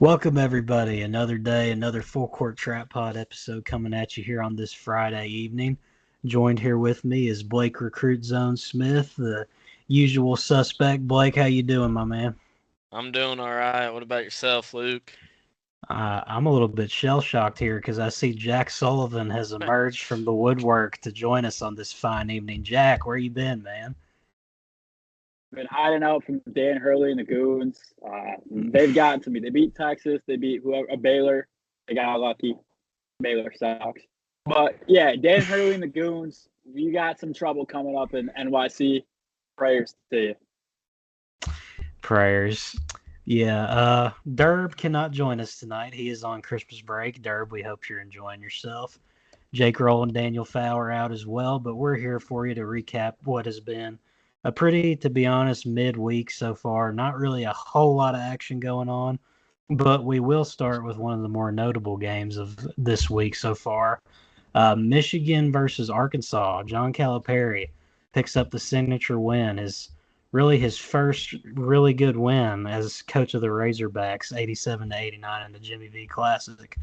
Welcome, everybody. Another day, another Full Court Trap Pod episode coming at you here on this Friday evening. Joined here with me is Blake Recruit Zone Smith, the usual suspect. Blake, how you doing, my man? I'm doing all right. What about yourself, Luke? I'm a little bit shell-shocked here because I see Jack Sullivan has emerged from the woodwork to join us on this fine evening. Jack, where you been, man? Been hiding out from Dan Hurley and the Goons. They've gotten to me. They beat Texas. They beat Baylor. They got lucky. Baylor sucks. But yeah, Dan Hurley and the Goons. You got some trouble coming up in NYC. Prayers to you. Prayers. Yeah, Derb cannot join us tonight. He is on Christmas break. Derb, we hope you're enjoying yourself. Jake Roll and Daniel Fow are out as well, but we're here for you to recap what has been a pretty, to be honest, midweek so far. Not really a whole lot of action going on, but we will start with one of the more notable games of this week so far. Michigan versus Arkansas. John Calipari picks up the signature win. His first really good win as coach of the Razorbacks, 87-89 in the Jimmy V Classic.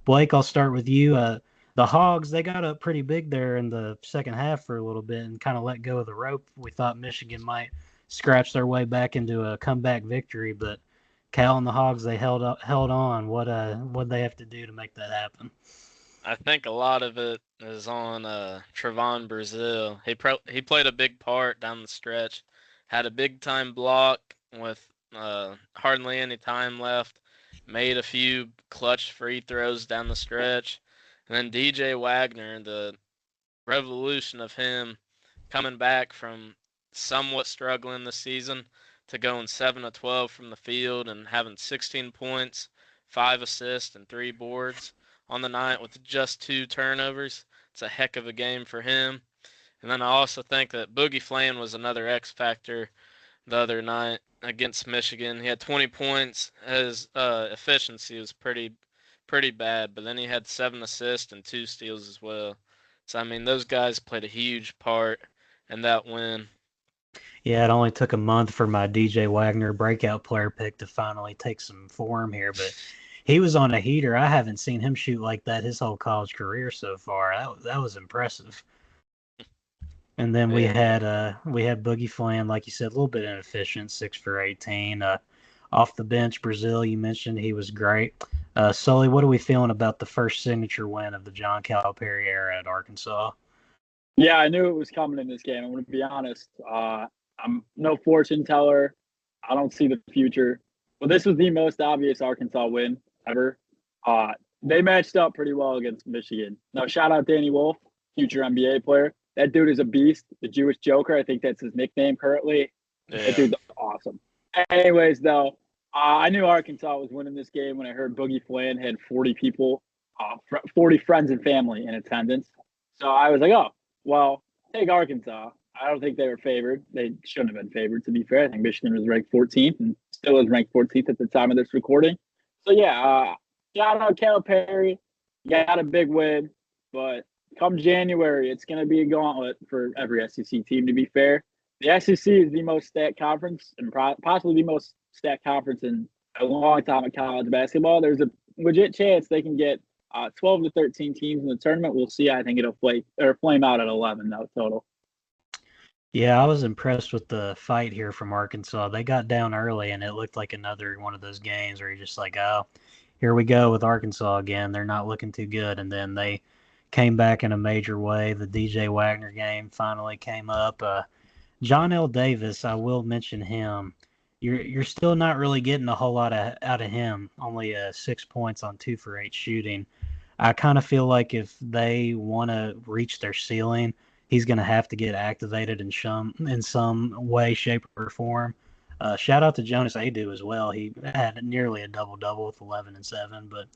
Blake, I'll start with you. The Hogs, they got up pretty big there in the second half for a little bit and kind of let go of the rope. We thought Michigan might scratch their way back into a comeback victory, but Cal and the Hogs, they held on. What they have to do to make that happen? I think a lot of it is on Trevon Brazile. He played a big part down the stretch. Had a big time block with hardly any time left. Made a few clutch free throws down the stretch. And then DJ Wagner, the revolution of him coming back from somewhat struggling this season to going 7 of 12 from the field and having 16 points, 5 assists, and 3 boards on the night with just 2 turnovers. It's a heck of a game for him. And then I also think that Boogie Flan was another X factor the other night against Michigan. He had 20 points. His efficiency was pretty bad, but then he had 7 assists and 2 steals as well. So, I mean, those guys played a huge part in that win. Yeah, it only took a month for my DJ Wagner breakout player pick to finally take some form here, but he was on a heater. I haven't seen him shoot like that his whole college career so far. That was impressive. And then we had Boogie Flam, like you said, a little bit inefficient, 6 for 18. Off the bench, Brazile, you mentioned he was great. Sully, what are we feeling about the first signature win of the John Calipari era at Arkansas? Yeah, I knew it was coming in this game. I'm going to be honest. I'm no fortune teller. I don't see the future. But this was the most obvious Arkansas win ever. They matched up pretty well against Michigan. Now, shout out Danny Wolf, future NBA player. That dude is a beast. The Jewish Joker, I think that's his nickname currently. Yeah. That dude's awesome. Anyways, though, I knew Arkansas was winning this game when I heard Boogie Flan had 40 people, 40 friends and family in attendance. So I was like, oh, well, take Arkansas. I don't think they were favored. They shouldn't have been favored, to be fair. I think Michigan was ranked 14th and still is ranked 14th at the time of this recording. So, yeah, shout out Calipari. Got a big win, but come January, it's going to be a gauntlet for every SEC team, to be fair. The SEC is the most stacked conference and possibly the most stacked conference in a long time of college basketball. There's a legit chance they can get 12 to 13 teams in the tournament. We'll see. I think it'll flame out at 11 though total. Yeah, I was impressed with the fight here from Arkansas. They got down early, and it looked like another one of those games where you're just like, oh, here we go with Arkansas again. They're not looking too good. And then they came back in a major way. The DJ Wagner game finally came up. John L. Davis, I will mention him. You're still not really getting a whole lot out of him. Only 6 points on 2 for 8 shooting. I kind of feel like if they want to reach their ceiling, he's going to have to get activated in some way, shape, or form. Shout out to Jonas Adu as well. He had nearly a double-double with 11 and 7. But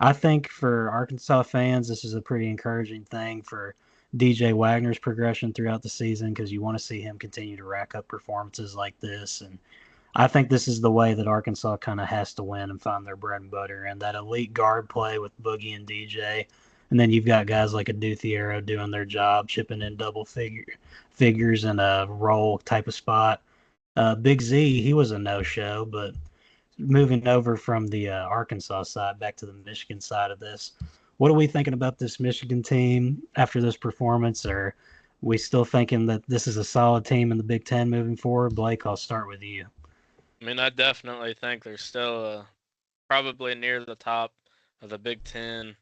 I think for Arkansas fans, this is a pretty encouraging thing for DJ Wagner's progression throughout the season because you want to see him continue to rack up performances like this. And I think this is the way that Arkansas kind of has to win and find their bread and butter. And that elite guard play with Boogie and DJ. And then you've got guys like a Duthiero doing their job, chipping in double figures in a roll type of spot. Big Z, he was a no-show, but moving over from the Arkansas side back to the Michigan side of this, what are we thinking about this Michigan team after this performance? Are we still thinking that this is a solid team in the Big Ten moving forward? Blake, I'll start with you. I mean, I definitely think they're still probably near the top of the Big Ten.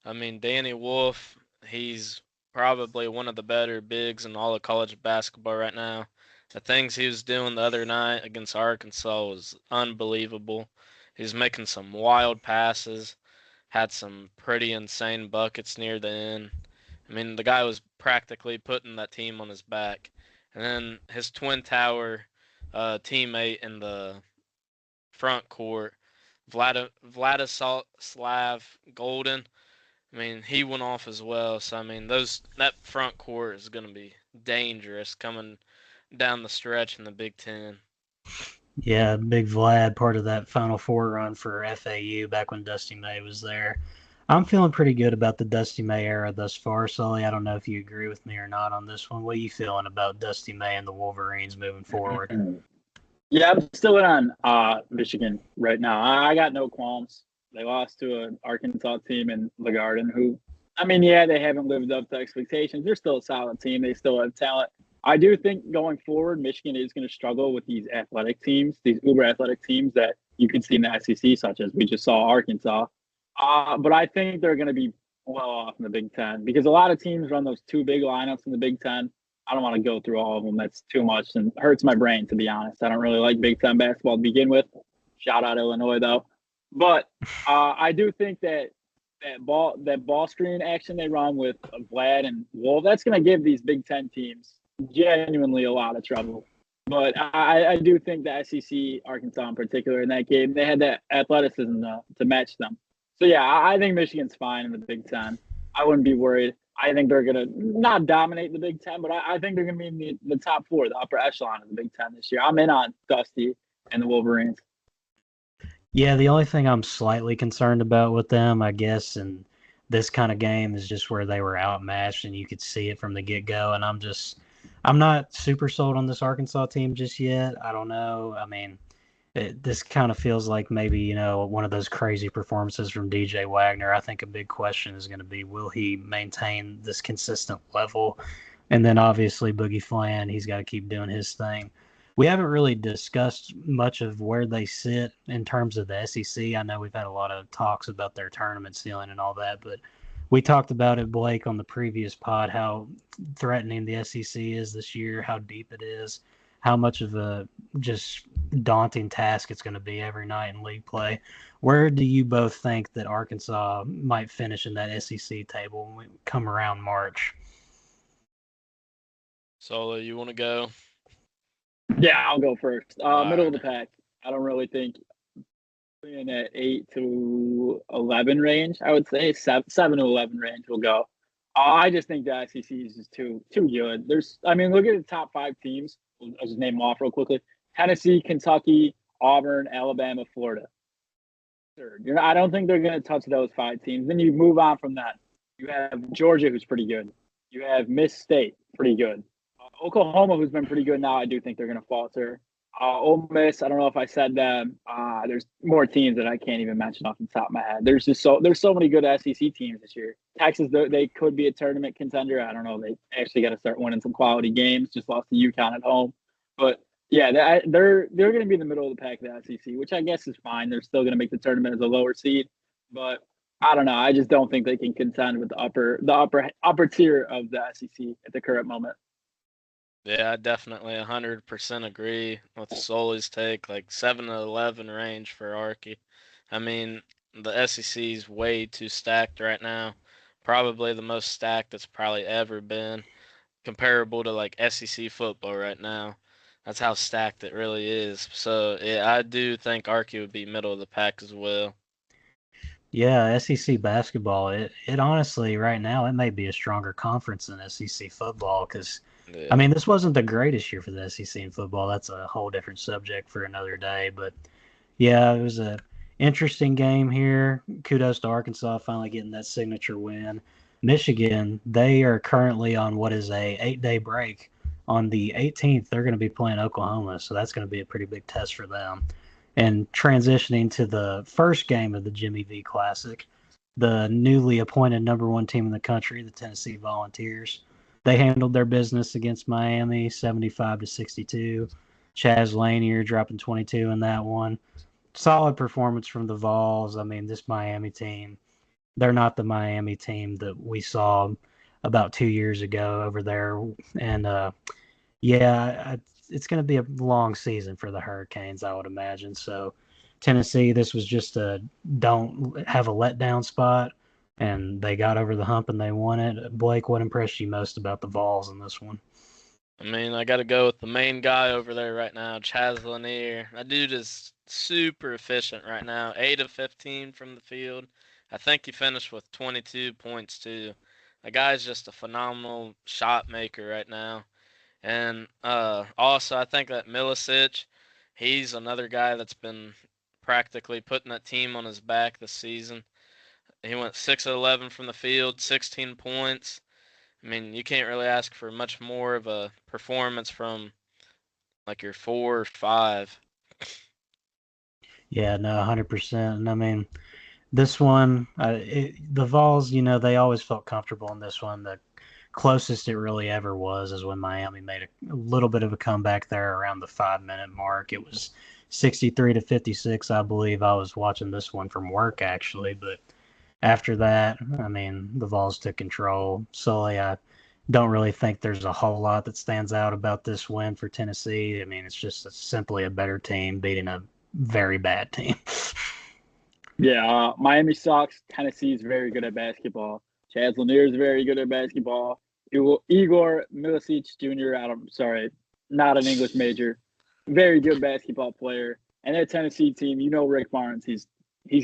I mean, Danny Wolf, he's probably one of the better bigs in all of college basketball right now. The things he was doing the other night against Arkansas was unbelievable. He's making some wild passes, had some pretty insane buckets near the end. I mean, the guy was practically putting that team on his back. And then his Twin Tower teammate in the front court, Vladislav Golden. I mean, he went off as well. So I mean, that front court is going to be dangerous coming down the stretch in the Big Ten. Yeah, Big Vlad, part of that Final Four run for FAU back when Dusty May was there. I'm feeling pretty good about the Dusty May era thus far, Sully. I don't know if you agree with me or not on this one. What are you feeling about Dusty May and the Wolverines moving forward? Yeah, I'm still in on Michigan right now. I got no qualms. They lost to an Arkansas team in the Garden who, I mean, yeah, they haven't lived up to expectations. They're still a solid team. They still have talent. I do think going forward, Michigan is going to struggle with these athletic teams, these uber athletic teams that you can see in the SEC, such as we just saw Arkansas. But I think they're going to be well off in the Big Ten because a lot of teams run those two big lineups in the Big Ten. I don't want to go through all of them. That's too much and hurts my brain, to be honest. I don't really like Big Ten basketball to begin with. Shout out Illinois, though. But I do think that ball screen action they run with Vlad and Wolf, that's going to give these Big Ten teams genuinely a lot of trouble. But I do think the SEC, Arkansas in particular, in that game, they had that athleticism to match them. So, yeah, I think Michigan's fine in the Big Ten. I wouldn't be worried. I think they're going to not dominate the Big Ten, but I think they're going to be in the top four, the upper echelon of the Big Ten this year. I'm in on Dusty and the Wolverines. Yeah, the only thing I'm slightly concerned about with them, I guess, in this kind of game is just where they were outmatched and you could see it from the get-go. And I'm not super sold on this Arkansas team just yet. I don't know. I mean, this kind of feels like maybe, one of those crazy performances from DJ Wagner. I think a big question is going to be, will he maintain this consistent level? And then obviously Boogie Flan, he's got to keep doing his thing. We haven't really discussed much of where they sit in terms of the SEC. I know we've had a lot of talks about their tournament ceiling and all that, but we talked about it, Blake, on the previous pod, how threatening the SEC is this year, how deep it is, how much of a just daunting task it's going to be every night in league play. Where do you both think that Arkansas might finish in that SEC table when we come around March? Solo, you want to go? Yeah, I'll go first. All Middle of right. the pack. I don't really think in that 8 to 11 range. I would say 7 to 11 range will go. I just think the SEC is just too good. Look at the top 5 teams. I'll just name them off real quickly: Tennessee, Kentucky, Auburn, Alabama, Florida. I don't think they're going to touch those 5 teams. Then you move on from that. You have Georgia, who's pretty good. You have Miss State, pretty good. Oklahoma, who's been pretty good now, I do think they're going to falter. Ole Miss, I don't know if I said them. There's more teams that I can't even mention off the top of my head. There's so many good SEC teams this year. Texas, they could be a tournament contender. I don't know. They actually got to start winning some quality games. Just lost to UConn at home, but yeah, they're going to be in the middle of the pack of the SEC, which I guess is fine. They're still going to make the tournament as a lower seed, but I don't know. I just don't think they can contend with the upper tier of the SEC at the current moment. Yeah, I definitely 100% agree with Sully's take, like 7 to 11 range for Arky. I mean, the SEC is way too stacked right now. Probably the most stacked it's probably ever been, comparable to like SEC football right now. That's how stacked it really is. So, yeah, I do think Arky would be middle of the pack as well. Yeah, SEC basketball, it honestly, right now, it may be a stronger conference than SEC football because, Yeah. this wasn't the greatest year for the SEC in football. That's a whole different subject for another day. But, yeah, it was a interesting game here. Kudos to Arkansas finally getting that signature win. Michigan, they are currently on what is a 8-day break. On the 18th, they're going to be playing Oklahoma, so that's going to be a pretty big test for them. And transitioning to the first game of the Jimmy V Classic, the newly appointed number one team in the country, the Tennessee Volunteers, they handled their business against Miami, 75-62. Chaz Lanier dropping 22 in that one. Solid performance from the Vols. I mean, this Miami team, they're not the Miami team that we saw about 2 years ago over there. And yeah, it's going to be a long season for the Hurricanes, I would imagine. So Tennessee, this was just a don't have a letdown spot, and they got over the hump and they won it. Blake, what impressed you most about the Vols in this one? I mean, I got to go with the main guy over there right now, Chaz Lanier. That dude is super efficient right now. 8 of 15 from the field. I think he finished with 22 points too. The guy's just a phenomenal shot maker right now. And also, I think that Milicic, he's another guy that's been practically putting that team on his back this season. He went 6 of 11 from the field, 16 points. I mean, you can't really ask for much more of a performance from like your 4 or 5. Yeah, no, 100%. And I mean, this one, the Vols, they always felt comfortable in this one. The closest it really ever was is when Miami made a little bit of a comeback there around the 5-minute mark. It was 63-56, I believe. I was watching this one from work, actually. But after that, I mean, the Vols took control. Sully, I don't really think there's a whole lot that stands out about this win for Tennessee. I mean, it's just simply a better team beating a very bad team. Yeah, Miami sucks. Tennessee is very good at basketball. Chaz Lanier is very good at basketball. Igor Milicic Jr., sorry, not an English major. Very good basketball player. And that Tennessee team, Rick Barnes, he's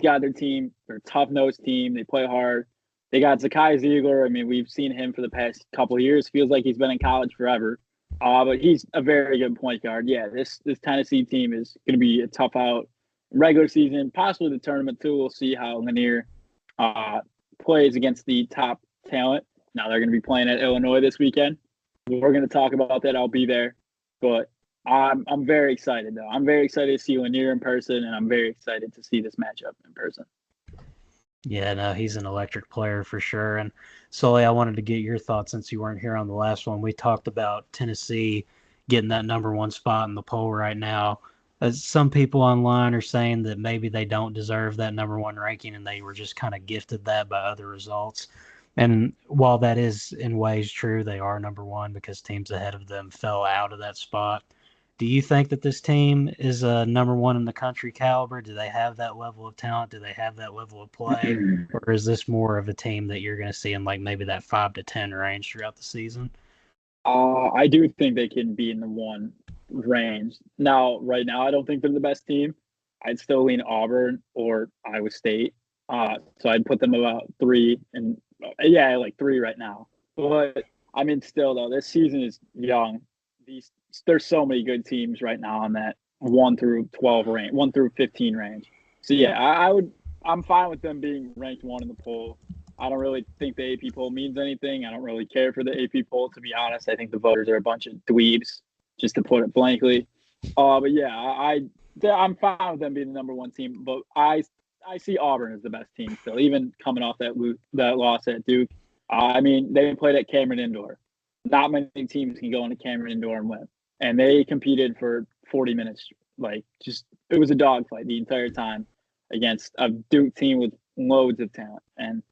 got their team. They're a tough-nosed team. They play hard. They got Zakai Ziegler. I mean, we've seen him for the past couple of years. Feels like he's been in college forever. But he's a very good point guard. Yeah, this Tennessee team is going to be a tough out regular season, possibly the tournament too. We'll see how Lanier plays against the top talent. Now they're going to be playing at Illinois this weekend. We're going to talk about that. I'll be there, but I'm very excited though. I'm very excited to see Lanier in person, and I'm very excited to see this matchup in person. Yeah, no, he's an electric player for sure. And Sully, I wanted to get your thoughts since you weren't here on the last one. We talked about Tennessee getting that number one spot in the poll right now. Some people online are saying that maybe they don't deserve that number one ranking and they were just kind of gifted that by other results. And while that is in ways true, they are number one because teams ahead of them fell out of that spot. Do you think that this team is number one in the country caliber? Do they have that level of talent? Do they have that level of play? Or is this more of a team that you're going to see in like maybe that 5 to 10 range throughout the season? I do think they can be in the one range. Right now, I don't think they're the best team. I'd still lean Auburn or Iowa State. So I'd put them about 3 and like 3 right now. But I mean, still though, this season is young. There's so many good teams right now on that 1 through 12 range, 1 through 15 range. So yeah, I'm fine with them being ranked 1 in the poll. I don't really think the AP poll means anything. I don't really care for the AP poll, to be honest. I think the voters are a bunch of dweebs, just to put it blankly. But yeah, I'm fine with them being the number one team. But I see Auburn as the best team still, even coming off that loss at Duke. I mean, they played at Cameron Indoor. Not many teams can go into Cameron Indoor and win. And they competed for 40 minutes. It was a dogfight the entire time against a Duke team with loads of talent. And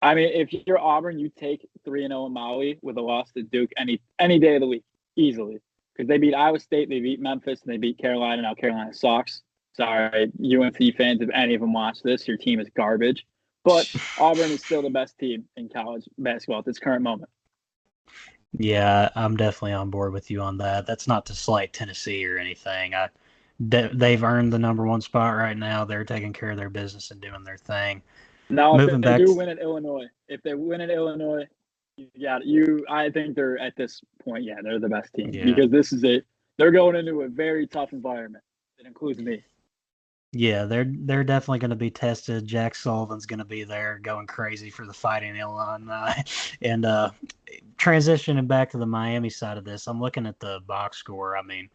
I mean, if you're Auburn, you take 3-0 in Maui with a loss to Duke any day of the week, easily. Because they beat Iowa State, they beat Memphis, and they beat Carolina. Now Carolina sucks. Sorry, UNC fans, if any of them watch this, your team is garbage. But Auburn is still the best team in college basketball at this current moment. Yeah, I'm definitely on board with you on that. That's not to slight Tennessee or anything. They've earned the number one spot right now. They're taking care of their business and doing their thing. Now, if they do win at Illinois, I think they're at this point, they're the best team because this is it. They're going into a very tough environment. It includes me. Yeah, they're definitely going to be tested. Jack Sullivan's going to be there going crazy for the Fighting Illini. And transitioning back to the Miami side of this, I'm looking at the box score. I mean,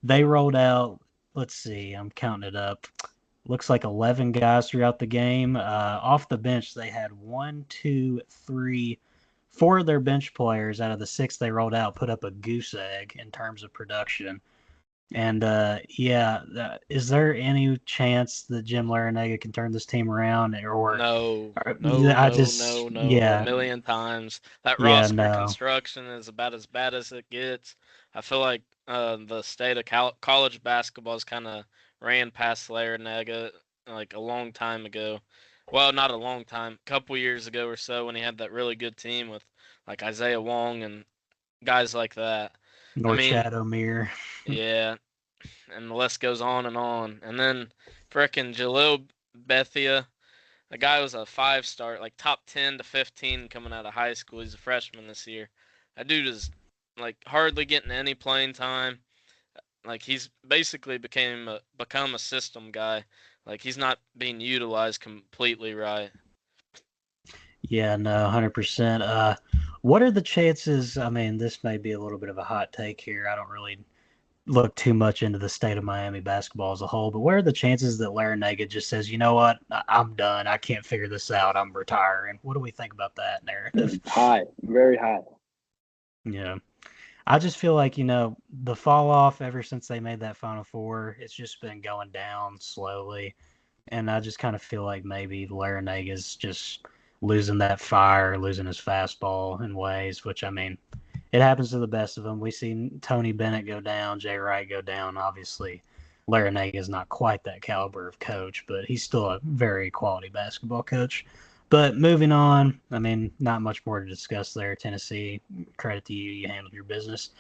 they rolled out let's see, I'm counting it up. Looks like 11 guys throughout the game. Off the bench, they had 4 of their bench players out of the 6 they rolled out put up a goose egg in terms of production. And is there any chance that Jim Larrañaga can turn this team around? No, Yeah, a million times. That yeah, roster no. construction is about as bad as it gets. I feel like the state of college basketball has kind of ran past Larrañaga like a long time ago. Well, not a long time, a couple years ago or so when he had that really good team with like Isaiah Wong and guys like that. I mean, Norchad O'Meara. yeah, and the list goes on and on. And then frickin' Jalil Bethia, the guy was a 5-star, like top 10 to 15 coming out of high school. He's a freshman this year. That dude is like hardly getting any playing time. Like he's basically become a system guy. Like he's not being utilized completely right. Yeah, no, 100%. What are the chances? I mean, this may be a little bit of a hot take here. I don't really look too much into the state of Miami basketball as a whole, but what are the chances that Larrañaga just says, you know what, I'm done. I can't figure this out. I'm retiring. What do we think about that narrative? High, very high. Yeah. I just feel like, the fall off ever since they made that Final Four, it's just been going down slowly. And I just kind of feel like maybe Larrañaga's just losing that fire, losing his fastball in ways, which, I mean, it happens to the best of them. We've seen Tony Bennett go down, Jay Wright go down. Obviously, Larrañaga is not quite that caliber of coach, but he's still a very quality basketball coach. But moving on, I mean, not much more to discuss there. Tennessee, credit to you. You handled your business.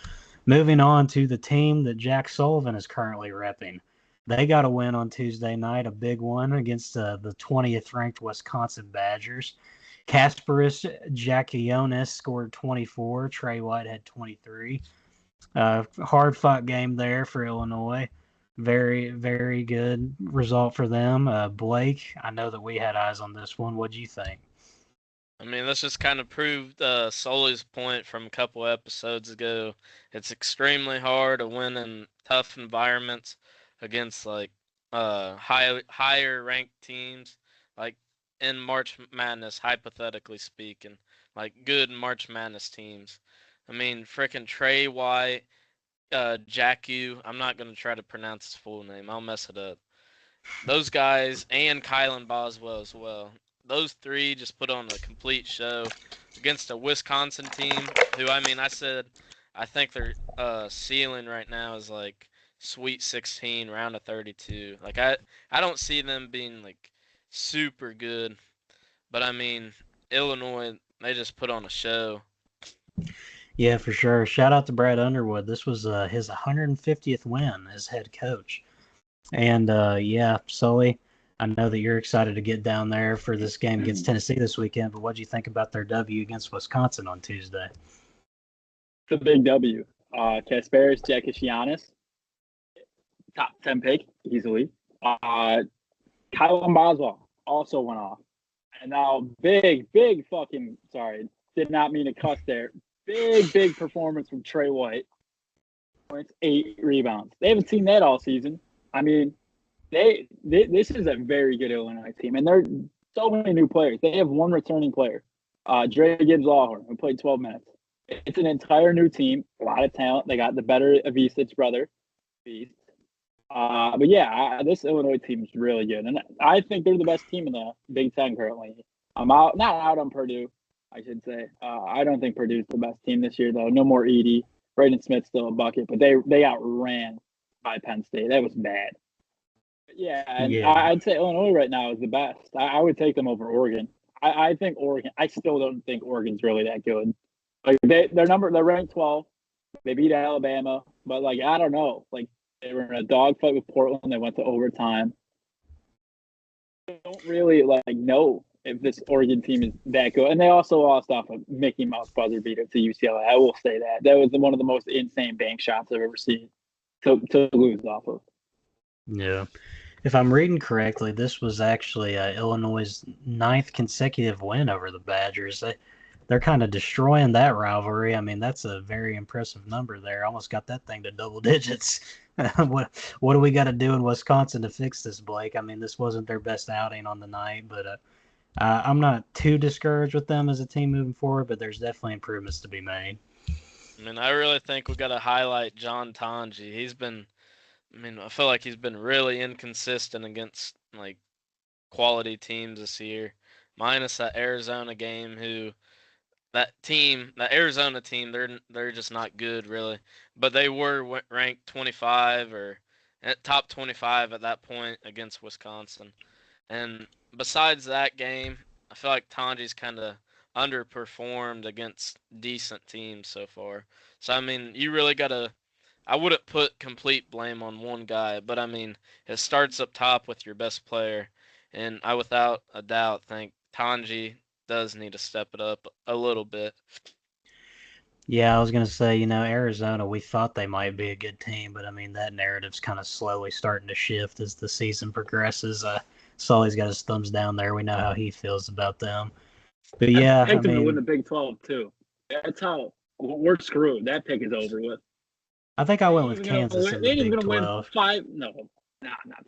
Moving on to the team that Jack Sullivan is currently repping. They got a win on Tuesday night, a big one against the 20th ranked Wisconsin Badgers. Kasparis Giacchionis scored 24. Trey White had 23. Hard-fought game there for Illinois. Very, very good result for them. Blake, I know that we had eyes on this one. What do you think? I mean, this just kind of proved Sully's point from a couple episodes ago. It's extremely hard to win in tough environments against like higher ranked teams, like in March Madness, hypothetically speaking, like good March Madness teams. I mean, frickin' Trey White, Jacku. I'm not gonna try to pronounce his full name. I'll mess it up. Those guys and Kylan Boswell as well. Those 3 just put on a complete show against a Wisconsin team who, I mean, I think their ceiling right now is like Sweet 16, round of 32. Like I don't see them being like super good, but I mean, Illinois, they just put on a show. Yeah, for sure. Shout out to Brad Underwood. This was his 150th win as head coach. And Sully, I know that you're excited to get down there for this game against Tennessee this weekend, but what do you think about their W against Wisconsin on Tuesday? It's a big W. Kasparis Giacchionis, top 10 pick, easily. Kylan Boswell also went off. And now big fucking, sorry, did not mean to cuss there. Big performance from Trey White. 8 rebounds. They haven't seen that all season. I mean, this is a very good Illinois team, and there are so many new players. They have 1 returning player, Dre Gibbs-Lawhorn, who played 12 minutes. It's an entire new team, a lot of talent. They got the better Avicic's brother, Beast. But yeah, this Illinois team is really good, and I think they're the best team in the Big Ten currently. I'm not out on Purdue, I should say. I don't think Purdue's the best team this year, though. No more Edey. Braden Smith's still a bucket, but they outran by Penn State. That was bad. But yeah, and I'd say Illinois right now is the best. I would take them over Oregon. I think Oregon. I still don't think Oregon's really that good. Like they're ranked 12. They beat Alabama, but like I don't know. Like they were in a dogfight with Portland. They went to overtime. I don't really know if this Oregon team is that good. And they also lost off a Mickey Mouse buzzer beater to UCLA. I will say that. That was one of the most insane bank shots I've ever seen to lose off of. Yeah. If I'm reading correctly, this was actually Illinois' 9th consecutive win over the Badgers. they're kind of destroying that rivalry. I mean, that's a very impressive number there. Almost got that thing to double digits. What do we got to do in Wisconsin to fix this, Blake? I mean, this wasn't their best outing on the night, but I'm not too discouraged with them as a team moving forward, but there's definitely improvements to be made. I mean, I really think we got to highlight John Tonji. I feel like he's been really inconsistent against like quality teams this year, minus that Arizona game. That Arizona team, they're just not good really, but they were ranked 25 or at top 25 at that point against Wisconsin. And besides that game, I feel like Tanji's kind of underperformed against decent teams so far. So I mean, you really gotta. I wouldn't put complete blame on one guy, but I mean, it starts up top with your best player, and I without a doubt think Tanji does need to step it up a little bit. Yeah, I was going to say, Arizona, we thought they might be a good team, but I mean, that narrative's kind of slowly starting to shift as the season progresses. Sully's got his thumbs down there. We know how he feels about them. But yeah, I picked them to win the Big 12 too. That's how we're screwed. That pick is over with. I think I went with Kansas in the Big 12. Not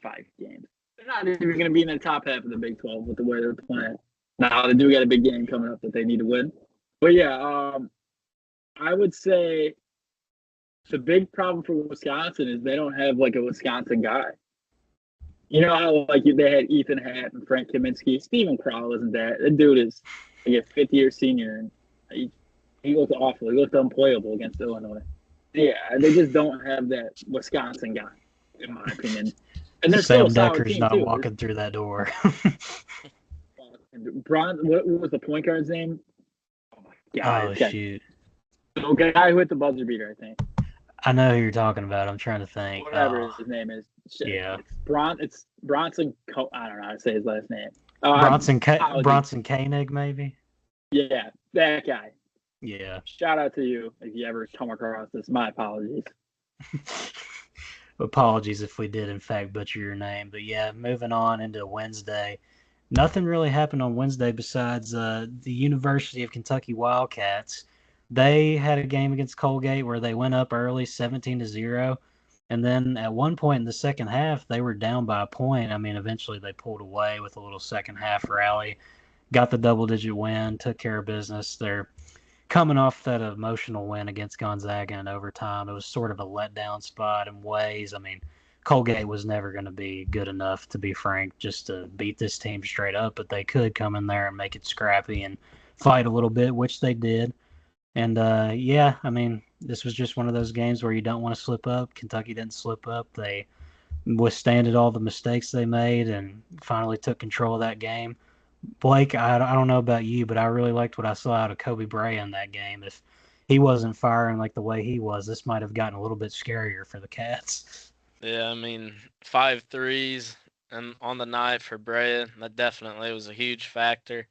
5 games. They're not even going to be in the top half of the Big 12 with the way they're playing. Now they do got a big game coming up that they need to win. But yeah, I would say the big problem for Wisconsin is they don't have like a Wisconsin guy. You know how like they had Ethan Hatt and Frank Kaminsky. Steven Crowell isn't that. The dude is like a fifth-year senior, and he looked awful. He looked unplayable against Illinois. Yeah, they just don't have that Wisconsin guy, in my opinion. And they're Sam still Decker's not walking through that door. What was the point guard's name? Oh, my God. Shoot. The guy who hit the buzzer beater, I think. I know who you're talking about. I'm trying to think. Whatever his name is. Yeah. It's Bronson. I don't know how to say his last name. Bronson Koenig, maybe? Yeah, that guy. Yeah. Shout out to you if you ever come across this. My apologies. Apologies if we did, in fact, butcher your name. But yeah, moving on into Wednesday. Nothing really happened on Wednesday besides the University of Kentucky Wildcats. They had a game against Colgate where they went up early, 17-0. And then at one point in the second half, they were down by a point. I mean, eventually they pulled away with a little second half rally, got the double-digit win, took care of business. They're coming off that emotional win against Gonzaga in overtime. It was sort of a letdown spot in ways. I mean, Colgate was never going to be good enough, to be frank, just to beat this team straight up, but they could come in there and make it scrappy and fight a little bit, which they did. And, yeah, I mean, this was just one of those games where you don't want to slip up. Kentucky didn't slip up. They withstanded all the mistakes they made and finally took control of that game. Blake, I don't know about you, but I really liked what I saw out of Kobe Bryant in that game. If he wasn't firing like the way he was, this might have gotten a little bit scarier for the Cats. Yeah, I mean, 5 threes and on the night for Brea, that definitely was a huge factor.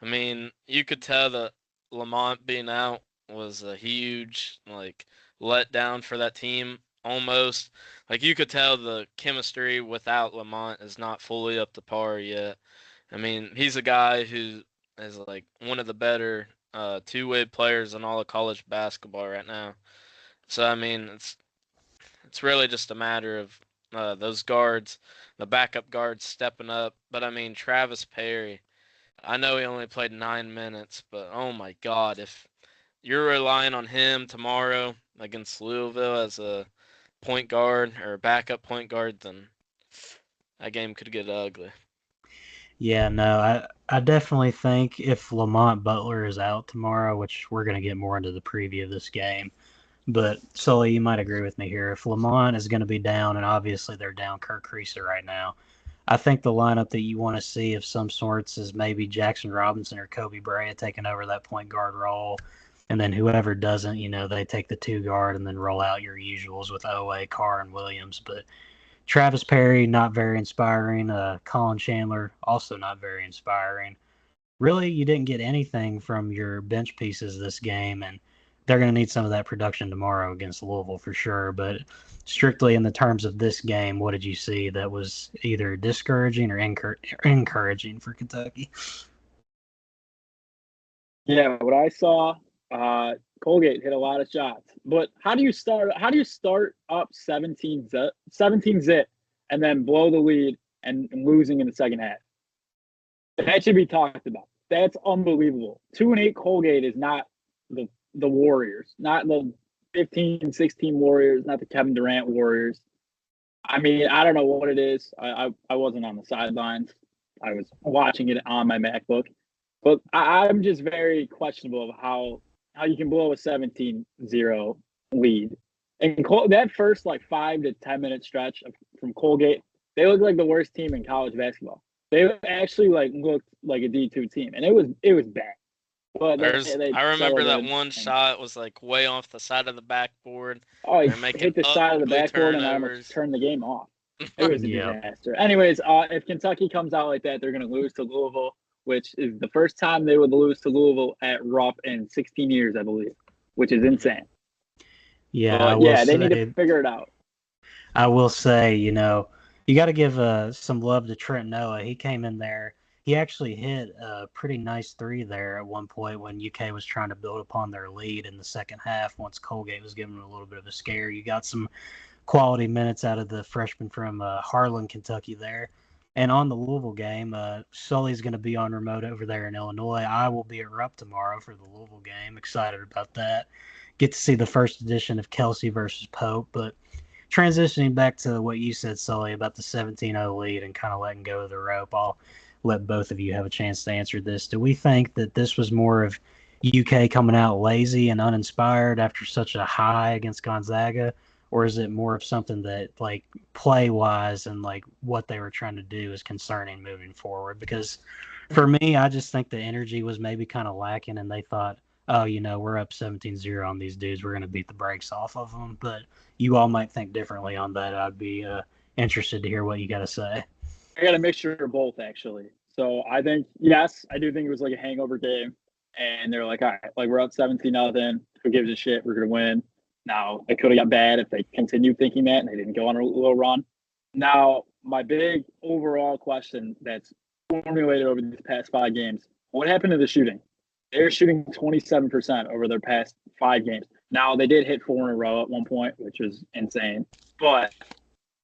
I mean, you could tell that Lamont being out was a huge letdown for that team almost. Like you could tell the chemistry without Lamont is not fully up to par yet. I mean, he's a guy who is like one of the better two-way players in all of college basketball right now. So I mean, it's really just a matter of those guards, the backup guards stepping up. But I mean, Travis Perry, I know he only played 9 minutes, but oh my God, if you're relying on him tomorrow against Louisville as a point guard or a backup point guard, then that game could get ugly. Yeah, no, I definitely think if Lamont Butler is out tomorrow, which we're going to get more into the preview of this game, but Sully, you might agree with me here. If Lamont is going to be down, and obviously they're down Kirk Creaser right now, I think the lineup that you want to see of some sorts is maybe Jackson Robinson or Kobe Bryant taking over that point guard role. And then whoever doesn't, they take the 2 guard and then roll out your usuals with Oweh, Carr, and Williams. But Travis Perry, not very inspiring. Colin Chandler, also not very inspiring. Really, you didn't get anything from your bench pieces this game, and they're going to need some of that production tomorrow against Louisville for sure. But strictly in the terms of this game, what did you see that was either discouraging or encouraging for Kentucky? Yeah, what I saw, Colgate hit a lot of shots. But how do you start up 17 zip and then blow the lead and losing in the second half? That should be talked about. That's unbelievable. 2-8 Colgate is not the Warriors, not the 15-16 Warriors, not the Kevin Durant Warriors. I mean, I don't know what it is. I wasn't on the sidelines. I was watching it on my MacBook. But I'm just very questionable of how you can blow a 17-0 lead. And that first 5 to 10 minute stretch from Colgate, they looked like the worst team in college basketball. They actually looked like a D2 team, and it was bad. But I remember that one shot was way off the side of the backboard. Oh, he hit the side of the backboard, and I almost turned the game off. It was a disaster. Anyways, if Kentucky comes out like that, they're going to lose to Louisville, which is the first time they would lose to Louisville at Rupp in 16 years, I believe, which is insane. Yeah, they need to figure it out. I will say, you got to give some love to Trent Noah. He came in there. He actually hit a pretty nice three there at one point when UK was trying to build upon their lead in the second half. Once Colgate was giving a little bit of a scare, you got some quality minutes out of the freshman from Harlan, Kentucky there. And on the Louisville game, Sully's going to be on remote over there in Illinois. I will be at Rupp tomorrow for the Louisville game. Excited about that. Get to see the first edition of Kelsey versus Pope. But transitioning back to what you said, Sully, about the 17-0 lead and kind of letting go of the rope, I'll let both of you have a chance to answer this. Do we think that this was more of UK coming out lazy and uninspired after such a high against Gonzaga? Or is it more of something that, play-wise and, what they were trying to do is concerning moving forward? Because for me, I just think the energy was maybe kind of lacking, and they thought, oh, we're up 17-0 on these dudes. We're going to beat the brakes off of them. But you all might think differently on that. I'd be interested to hear what you got to say. I got a mixture of both, actually. So I think, yes, I do think it was a hangover game. And they're like, all right, we're up 17-0. Who gives a shit? We're going to win. Now, it could have got bad if they continued thinking that and they didn't go on a little run. Now, my big overall question that's formulated over these past 5 games, what happened to the shooting? They're shooting 27% over their past 5 games. Now, they did hit 4 in a row at one point, which is insane. But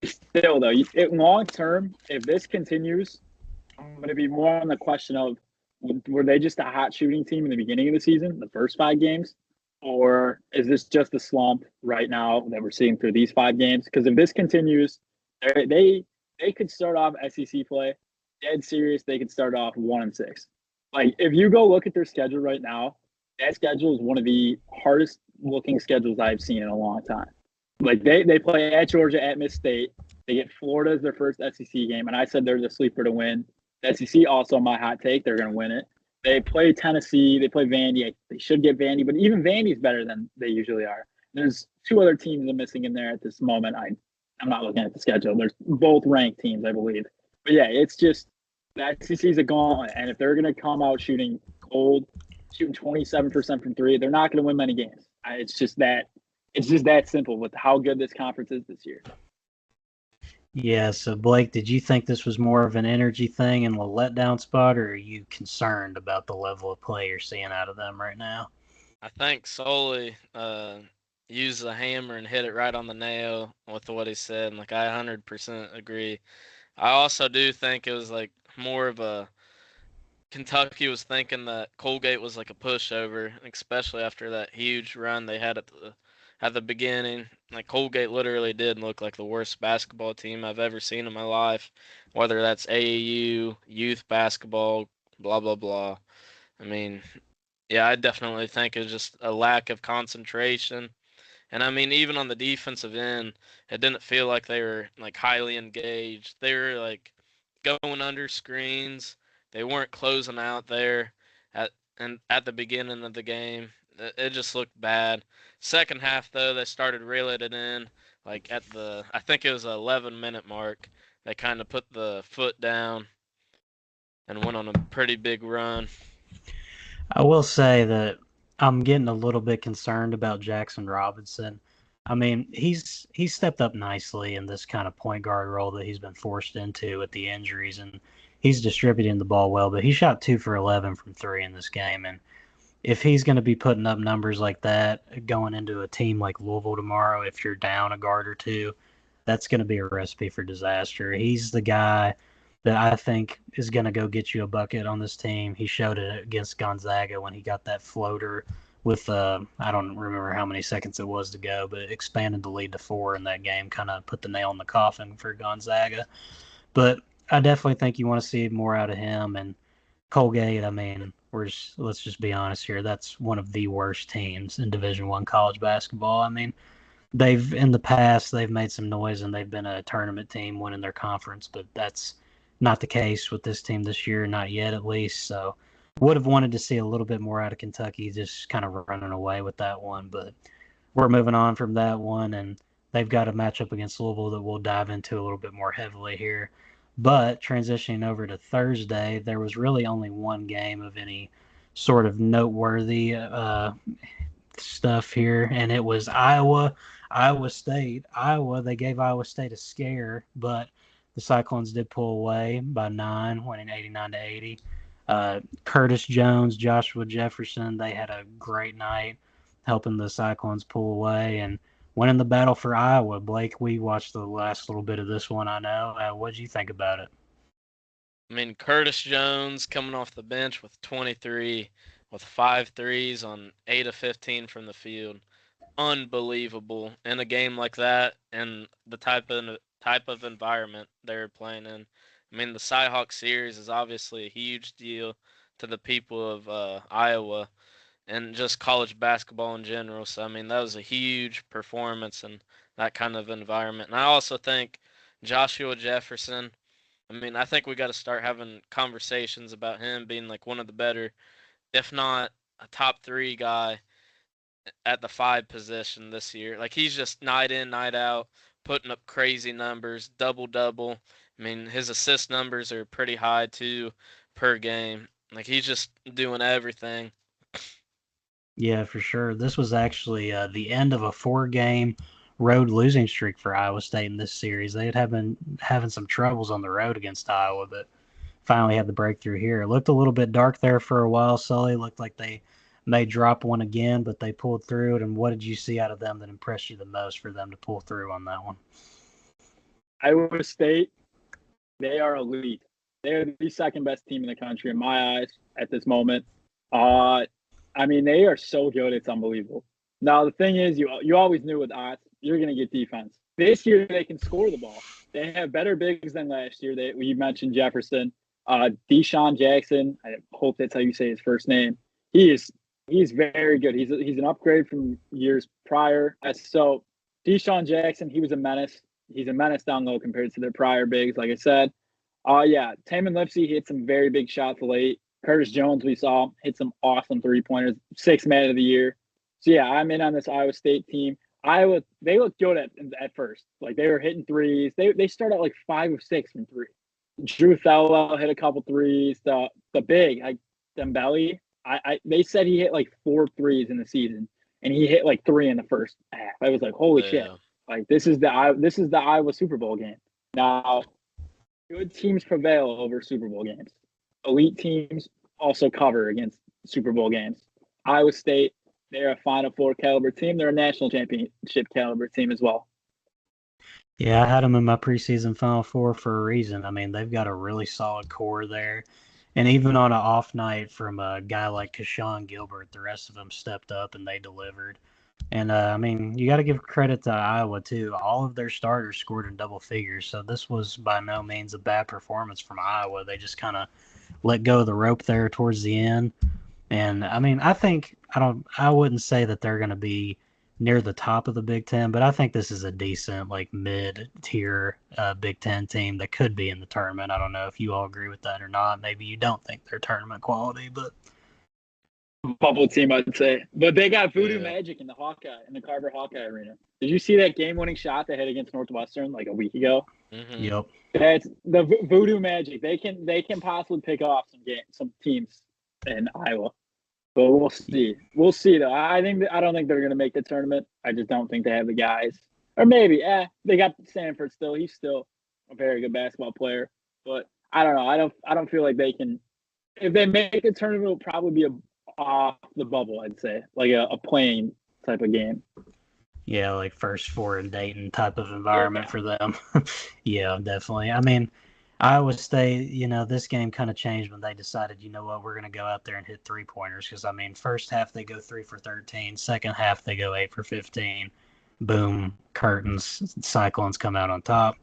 still, though, long term, if this continues, I'm going to be more on the question of, were they just a hot shooting team in the beginning of the season, the first 5 games? Or is this just a slump right now that we're seeing through these 5 games? Because if this continues, they could start off SEC play dead serious. They could start off 1-6. If you go look at their schedule right now, that schedule is one of the hardest looking schedules I've seen in a long time. They play at Georgia, at Miss State. They get Florida as their first SEC game, and I said they're the sleeper to win. The SEC also my hot take. They're going to win it. They play Tennessee. They play Vandy. They should get Vandy, but even Vandy's better than they usually are. There's 2 other teams I'm missing in there at this moment. I'm not looking at the schedule. There's both ranked teams, I believe. But yeah, it's just the SEC's a gauntlet, and if they're going to come out shooting cold, shooting 27% from 3, they're not going to win many games. It's just that simple with how good this conference is this year. Yeah, so Blake, did you think this was more of an energy thing and a letdown spot, or are you concerned about the level of play you're seeing out of them right now? I think Solly used the hammer and hit it right on the nail with what he said. And I 100% agree. I also do think it was more of a Kentucky was thinking that Colgate was a pushover, especially after that huge run they had at the beginning. Colgate literally did look like the worst basketball team I've ever seen in my life, whether that's AAU, youth basketball, blah, blah, blah. I mean, yeah, I definitely think it's just a lack of concentration. And I mean, even on the defensive end, it didn't feel like they were highly engaged. They were going under screens. They weren't closing out there at the beginning of the game. It just looked bad. Second half, though, they started reeling it in. At I think it was an 11-minute mark, they kind of put the foot down and went on a pretty big run. I will say that I'm getting a little bit concerned about Jackson Robinson. I mean, he's stepped up nicely in this kind of point guard role that he's been forced into with the injuries, and he's distributing the ball well, but he shot 2 for 11 from 3 in this game, and if he's going to be putting up numbers like that going into a team like Louisville tomorrow, if you're down a guard or two, that's going to be a recipe for disaster. He's the guy that I think is going to go get you a bucket on this team. He showed it against Gonzaga when he got that floater with I don't remember how many seconds it was to go, but it expanded the lead to 4 in that game, kind of put the nail in the coffin for Gonzaga. But I definitely think you want to see more out of him. And Colgate, I mean, let's just be honest here. That's one of the worst teams in Division I college basketball. I mean, in the past they've made some noise and they've been a tournament team winning their conference, but that's not the case with this team this year, not yet at least. So would have wanted to see a little bit more out of Kentucky, just kind of running away with that one. But we're moving on from that one, and they've got a matchup against Louisville that we'll dive into a little bit more heavily here. But transitioning over to Thursday, there was really only one game of any sort of noteworthy stuff here, and it was Iowa State. They gave Iowa State a scare, but the Cyclones did pull away by 9, winning 89-80. Curtis Jones, Joshua Jefferson, they had a great night helping the Cyclones pull away and winning the battle for Iowa. Blake, we watched the last little bit of this one, I know. What did you think about it? I mean, Curtis Jones coming off the bench with 23, with 5 threes on 8 of 15 from the field. Unbelievable in a game like that and the type of environment they're playing in. I mean, the Cyhawk series is obviously a huge deal to the people of Iowa and just college basketball in general. So, I mean, that was a huge performance in that kind of environment. And I also think Joshua Jefferson, I mean, I think we got to start having conversations about him being like one of the better, if not a top 3 guy at the 5 position this year. Like, he's just night in, night out, putting up crazy numbers, double-double. I mean, his assist numbers are pretty high, too, per game. Like, he's just doing everything. Yeah, for sure. This was actually the end of a 4-game road losing streak for Iowa State in this series. They had been having some troubles on the road against Iowa, but finally had the breakthrough here. It looked a little bit dark there for a while, Sully. Looked like they may drop one again, but they pulled through it. And what did you see out of them that impressed you the most for them to pull through on that one? Iowa State, they are elite. They're the second best team in the country in my eyes at this moment. I mean, they are so good, it's unbelievable. Now, the thing is, you always knew with odds, you're going to get defense. This year, they can score the ball. They have better bigs than last year. We mentioned Jefferson. Deshaun Jackson, I hope that's how you say his first name. He's very good. He's an upgrade from years prior. So Deshaun Jackson, he was a menace. He's a menace down low compared to their prior bigs, like I said. Taman Lipsey hit some very big shots late. Curtis Jones, we saw, hit some awesome 3-pointers, 6th man of the year. So, yeah, I'm in on this Iowa State team. Iowa, they looked good at first. Like, they were hitting threes. They started like 5 of 6 from 3. Drew Thelwell hit a couple threes. The big, like Dembele, they said he hit like 4 threes in the season, and he hit like 3 in the first half. I was like, holy shit. Like, this is the Iowa Super Bowl game. Now, good teams prevail over Super Bowl games. Elite teams also cover against Super Bowl games. Iowa State, they're a Final Four caliber team. They're a national championship caliber team as well. Yeah, I had them in my preseason Final Four for a reason. I mean, they've got a really solid core there. And even on an off night from a guy like Keshawn Gilbert, the rest of them stepped up and they delivered. And, I mean, you got to give credit to Iowa, too. All of their starters scored in double figures, so this was by no means a bad performance from Iowa. They just kind of let go of the rope there towards the end. And, I mean, I wouldn't say that they're going to be near the top of the Big Ten, but I think this is a decent, like, mid-tier Big Ten team that could be in the tournament. I don't know if you all agree with that or not. Maybe you don't think they're tournament quality, but bubble team, I'd say. But they got voodoo magic in the Carver Hawkeye Arena. Did you see that game-winning shot they had against Northwestern like a week ago? Mm-hmm. Yep. That's the voodoo magic. They can possibly pick off some teams in Iowa. But we'll see. We'll see though. I don't think they're going to make the tournament. I just don't think they have the guys. Or maybe, they got Stanford still. He's still a very good basketball player. But I don't know. I don't feel like they can. If they make the tournament, it'll probably be off the bubble, I'd say, like a playing type of game. Yeah, like first four in Dayton type of environment for them. Yeah, definitely. I mean, Iowa State, this game kind of changed when they decided, you know what, we're going to go out there and hit three-pointers. Because, I mean, first half they go 3 for 13. Second half they go 8 for 15. Boom, curtains. Cyclones come out on top.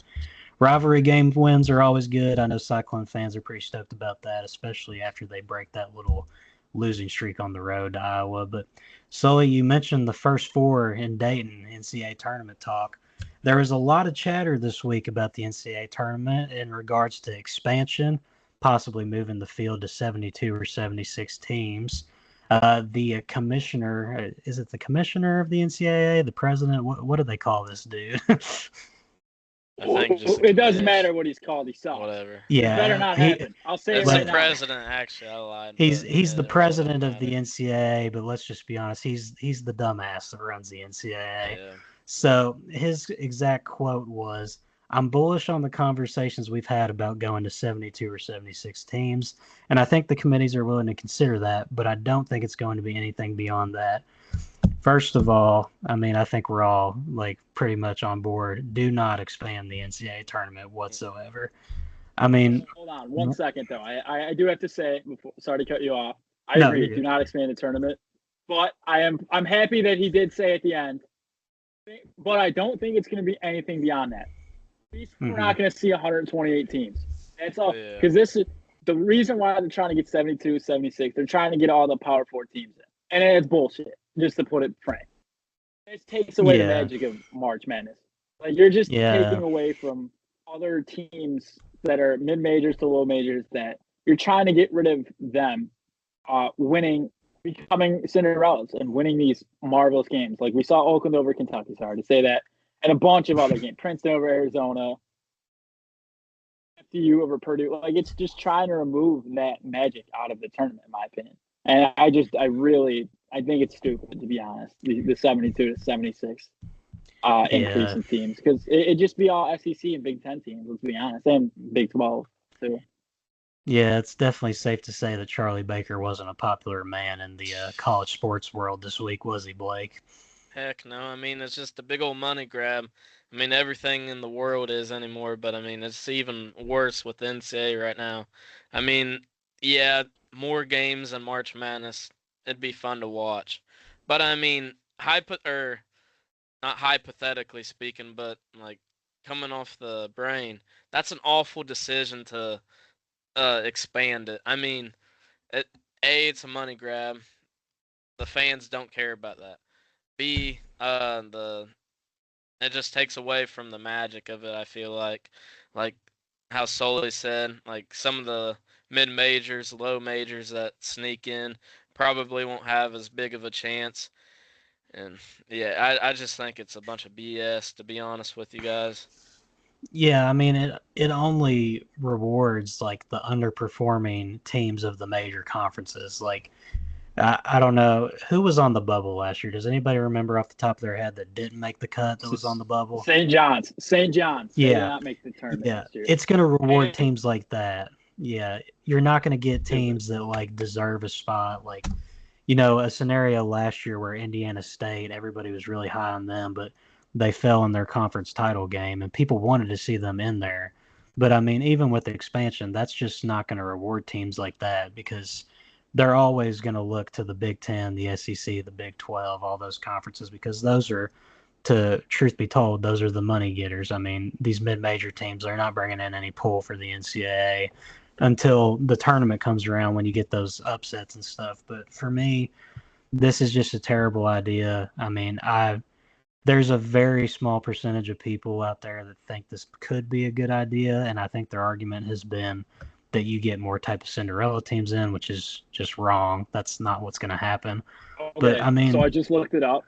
Rivalry game wins are always good. I know Cyclone fans are pretty stoked about that, especially after they break that little losing streak on the road to Iowa. But Sully, you mentioned the first four in Dayton NCAA tournament talk. There was a lot of chatter this week about the NCAA tournament in regards to expansion, possibly moving the field to 72 or 76 teams. The commissioner, is it the commissioner of the NCAA, the president? What do they call this dude? I think just It doesn't matter what he's called. He sucks. Whatever. Yeah, It better not happen. I'll say it It's right the now. president, actually. I lied. He's the it really president doesn't of the matter. NCAA, but let's just be honest, he's the dumbass that runs the NCAA. Yeah. So his exact quote was, "I'm bullish on the conversations we've had about going to 72 or 76 teams, and I think the committees are willing to consider that, but I don't think it's going to be anything beyond that." First of all, I mean, I think we're all like pretty much on board. Do not expand the NCAA tournament whatsoever. I mean, Hold on 1 second though. I do have to say, sorry to cut you off. I No, agree. you're Do good. not expand the tournament. But I'm happy that he did say at the end. But I don't think it's going to be anything beyond that. We're not going to see 128 teams. That's all. Yeah. Because this is the reason why they're trying to get 72, 76. They're trying to get all the Power 4 teams in. And it's bullshit, just to put it frank. It takes away the magic of March Madness. Like, you're just taking away from other teams that are mid-majors to low majors that you're trying to get rid of them winning, becoming Cinderellas and winning these marvelous games. Like we saw Oakland over Kentucky, sorry to say that, and a bunch of other games. Princeton over Arizona, FDU over Purdue. Like, it's just trying to remove that magic out of the tournament, in my opinion. And I think it's stupid, to be honest, the 72 to 76 increase in teams. Because it'd just be all SEC and Big Ten teams, let's be honest, and Big 12, too. Yeah, it's definitely safe to say that Charlie Baker wasn't a popular man in the college sports world this week, was he, Blake? Heck no. I mean, it's just a big old money grab. I mean, everything in the world is anymore, but I mean, it's even worse with the NCAA right now. I mean, yeah, more games than March Madness. It'd be fun to watch. But I mean, not hypothetically speaking, but like coming off the brain, that's an awful decision to expand it. I mean, it's a money grab. The fans don't care about that. B, it just takes away from the magic of it. I feel like how Sully said, like some of the mid majors, low majors that sneak in probably won't have as big of a chance. And yeah, I just think it's a bunch of BS, to be honest with you guys. Yeah, I mean it only rewards like the underperforming teams of the major conferences. Like I don't know who was on the bubble last year. Does anybody remember off the top of their head that didn't make the cut that was on the bubble? St. John's. They did Yeah. not make the tournament Yeah. last year. It's going to reward teams like that. Yeah. You're not going to get teams that like deserve a spot. Like, a scenario last year where Indiana State, everybody was really high on them, but they fell in their conference title game and people wanted to see them in there. But I mean, even with the expansion, that's just not going to reward teams like that because they're always going to look to the Big Ten, the SEC, the Big 12, all those conferences, because those are, truth be told, those are the money getters. I mean, these mid-major teams are not bringing in any pull for the NCAA until the tournament comes around when you get those upsets and stuff. But for me, this is just a terrible idea. I mean, there's a very small percentage of people out there that think this could be a good idea, and I think their argument has been that you get more type of Cinderella teams in, which is just wrong. That's not what's going to happen. Okay, but I mean, so I just looked it up.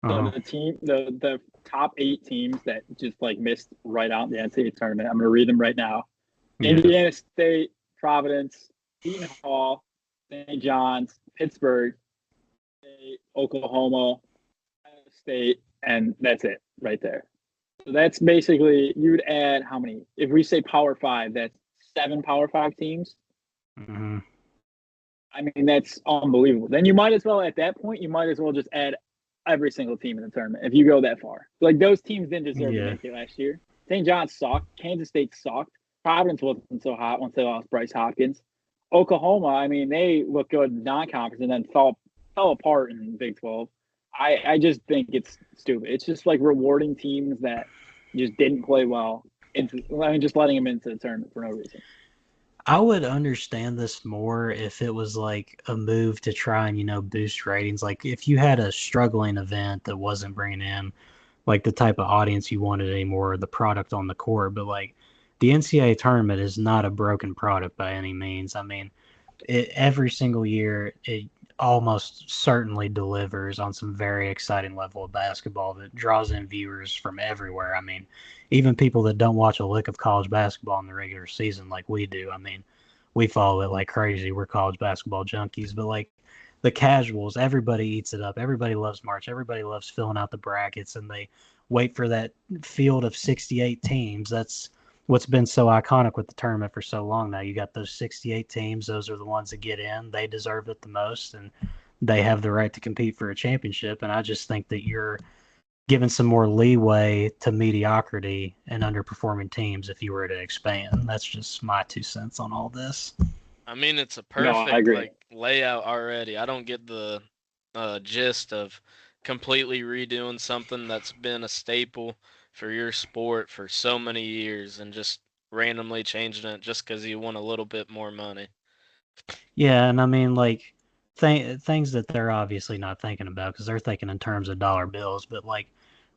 Uh-huh. So the top 8 teams that just like missed right out in the NCAA tournament, I'm going to read them right now. Yeah. Indiana State, Providence, Seton Hall, St. John's, Pittsburgh, State, Oklahoma, Ohio State, and that's it right there. So that's basically, you would add how many? If we say Power 5, that's 7 Power 5 teams. Mm-hmm. I mean, that's unbelievable. Then you might as well, at that point, just add every single team in the tournament if you go that far. Like, those teams didn't deserve to Yeah. make it last year. St. John's sucked. Kansas State sucked. Providence wasn't so hot once they lost Bryce Hopkins. Oklahoma, I mean, they looked good in non-conference and then fell apart in Big 12. I just think it's stupid. It's just like rewarding teams that just didn't play well. Just letting them into the tournament for no reason. I would understand this more if it was like a move to try and, boost ratings. Like if you had a struggling event that wasn't bringing in like the type of audience you wanted anymore, or the product on the court. But like the NCAA tournament is not a broken product by any means. I mean, every single year it almost certainly delivers on some very exciting level of basketball that draws in viewers from everywhere. I mean, even people that don't watch a lick of college basketball in the regular season like we do. I mean, we follow it like crazy. We're college basketball junkies, but like the casuals, everybody eats it up. Everybody loves March. Everybody loves filling out the brackets, and they wait for that field of 68 teams. That's what's been so iconic with the tournament for so long now. You got those 68 teams. Those are the ones that get in. They deserve it the most, and they have the right to compete for a championship. And I just think that you're giving some more leeway to mediocrity and underperforming teams if you were to expand. That's just my 2 cents on all this. I mean, it's a No, I perfect agree. layout already. I don't get the gist of completely redoing something that's been a staple for your sport for so many years and just randomly changing it just because you want a little bit more money. Yeah, and I mean, like, things that they're obviously not thinking about because they're thinking in terms of dollar bills, but like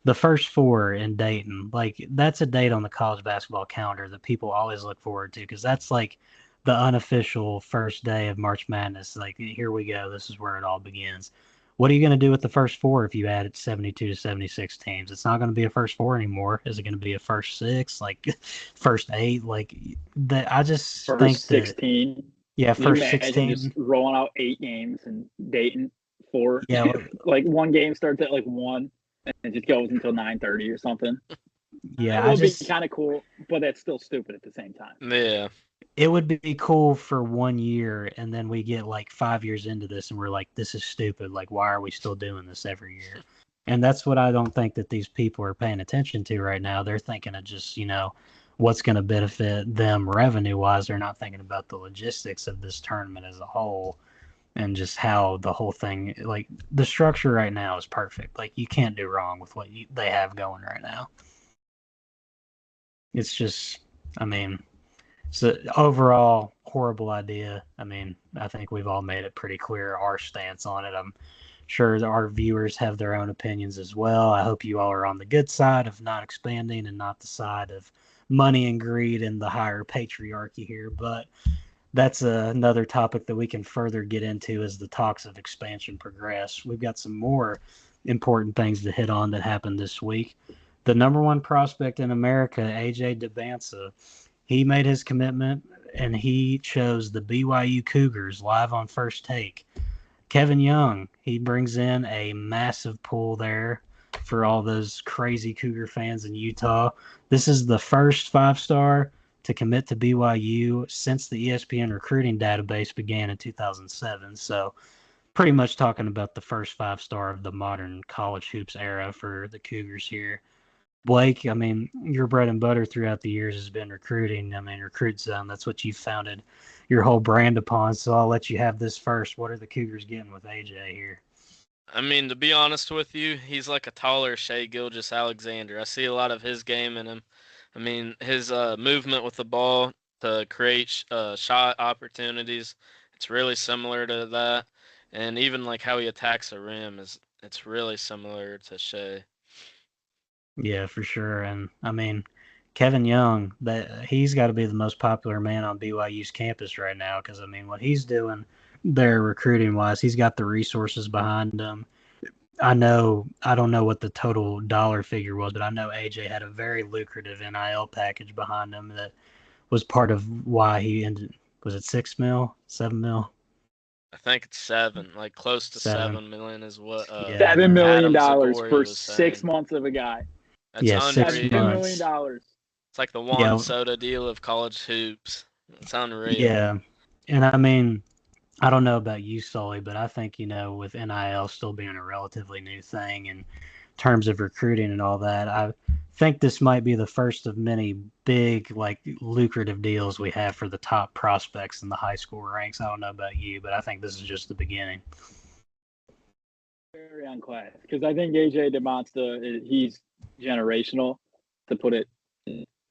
the first four in Dayton, like that's a date on the college basketball calendar that people always look forward to because that's like the unofficial first day of March Madness. Like, here we go. This is where it all begins. What are you going to do with the first four if you added 72 to 76 teams? It's not going to be a first four anymore. Is it going to be a first six, like first eight? Like that, I just think First that, 16. yeah, Can you first imagine just 16. rolling out 8 games and Dayton 4? Yeah, Like one game starts at like 1 and it just goes until 9:30 or something. yeah, It would be kind of cool, but that's still stupid at the same time. Yeah. it would be cool for 1 year, and then we get like 5 years into this, and we're like, this is stupid. Like, why are we still doing this every year? And that's what I don't think that these people are paying attention to right now. They're thinking of just, what's going to benefit them revenue wise. They're not thinking about the logistics of this tournament as a whole and just how the whole thing, like the structure right now is perfect. Like, you can't do wrong with what they have going right now. It's just, I mean, it's an overall horrible idea. I mean, I think we've all made it pretty clear our stance on it. I'm sure that our viewers have their own opinions as well. I hope you all are on the good side of not expanding and not the side of money and greed and the higher patriarchy here. But that's another topic that we can further get into as the talks of expansion progress. We've got some more important things to hit on that happened this week. The number one prospect in America, AJ Dybantsa, he made his commitment and he chose the BYU Cougars live on First Take. Kevin Young, he brings in a massive pull there for all those crazy Cougar fans in Utah. This is the first 5-star to commit to BYU since the ESPN recruiting database began in 2007. So pretty much talking about the first 5-star of the modern college hoops era for the Cougars here. Blake, I mean, your bread and butter throughout the years has been recruiting. I mean, Recruit Zone, that's what you founded your whole brand upon. So I'll let you have this first. What are the Cougars getting with AJ here? I mean, to be honest with you, he's like a taller Shea Gilgeous-Alexander. I see a lot of his game in him. I mean, his movement with the ball to create shot opportunities, it's really similar to that. And even like how he attacks the rim it's really similar to Shea. Yeah, for sure. And I mean, Kevin Young, that he's got to be the most popular man on BYU's campus right now because I mean, what he's doing there recruiting wise, he's got the resources behind him. I don't know what the total dollar figure was, but I know AJ had a very lucrative NIL package behind him that was part of why he ended. Was it 6 mil, 7 mil, I think it's 7, like close to 7? 7 million is what Yeah, $7 million Adam dollars Zagori for was 6 saying. months of a guy. That's yeah, six $7 unreal. million months. dollars. It's like the Juan Yeah, Soto deal of college hoops. It's unreal. yeah, and I mean, I don't know about you, Sully, but I think, with NIL still being a relatively new thing in terms of recruiting and all that, I think this might be the first of many big, like, lucrative deals we have for the top prospects in the high school ranks. I don't know about you, but I think this is just the beginning. Very on class because I think AJ Dybantsa, he's generational, to put it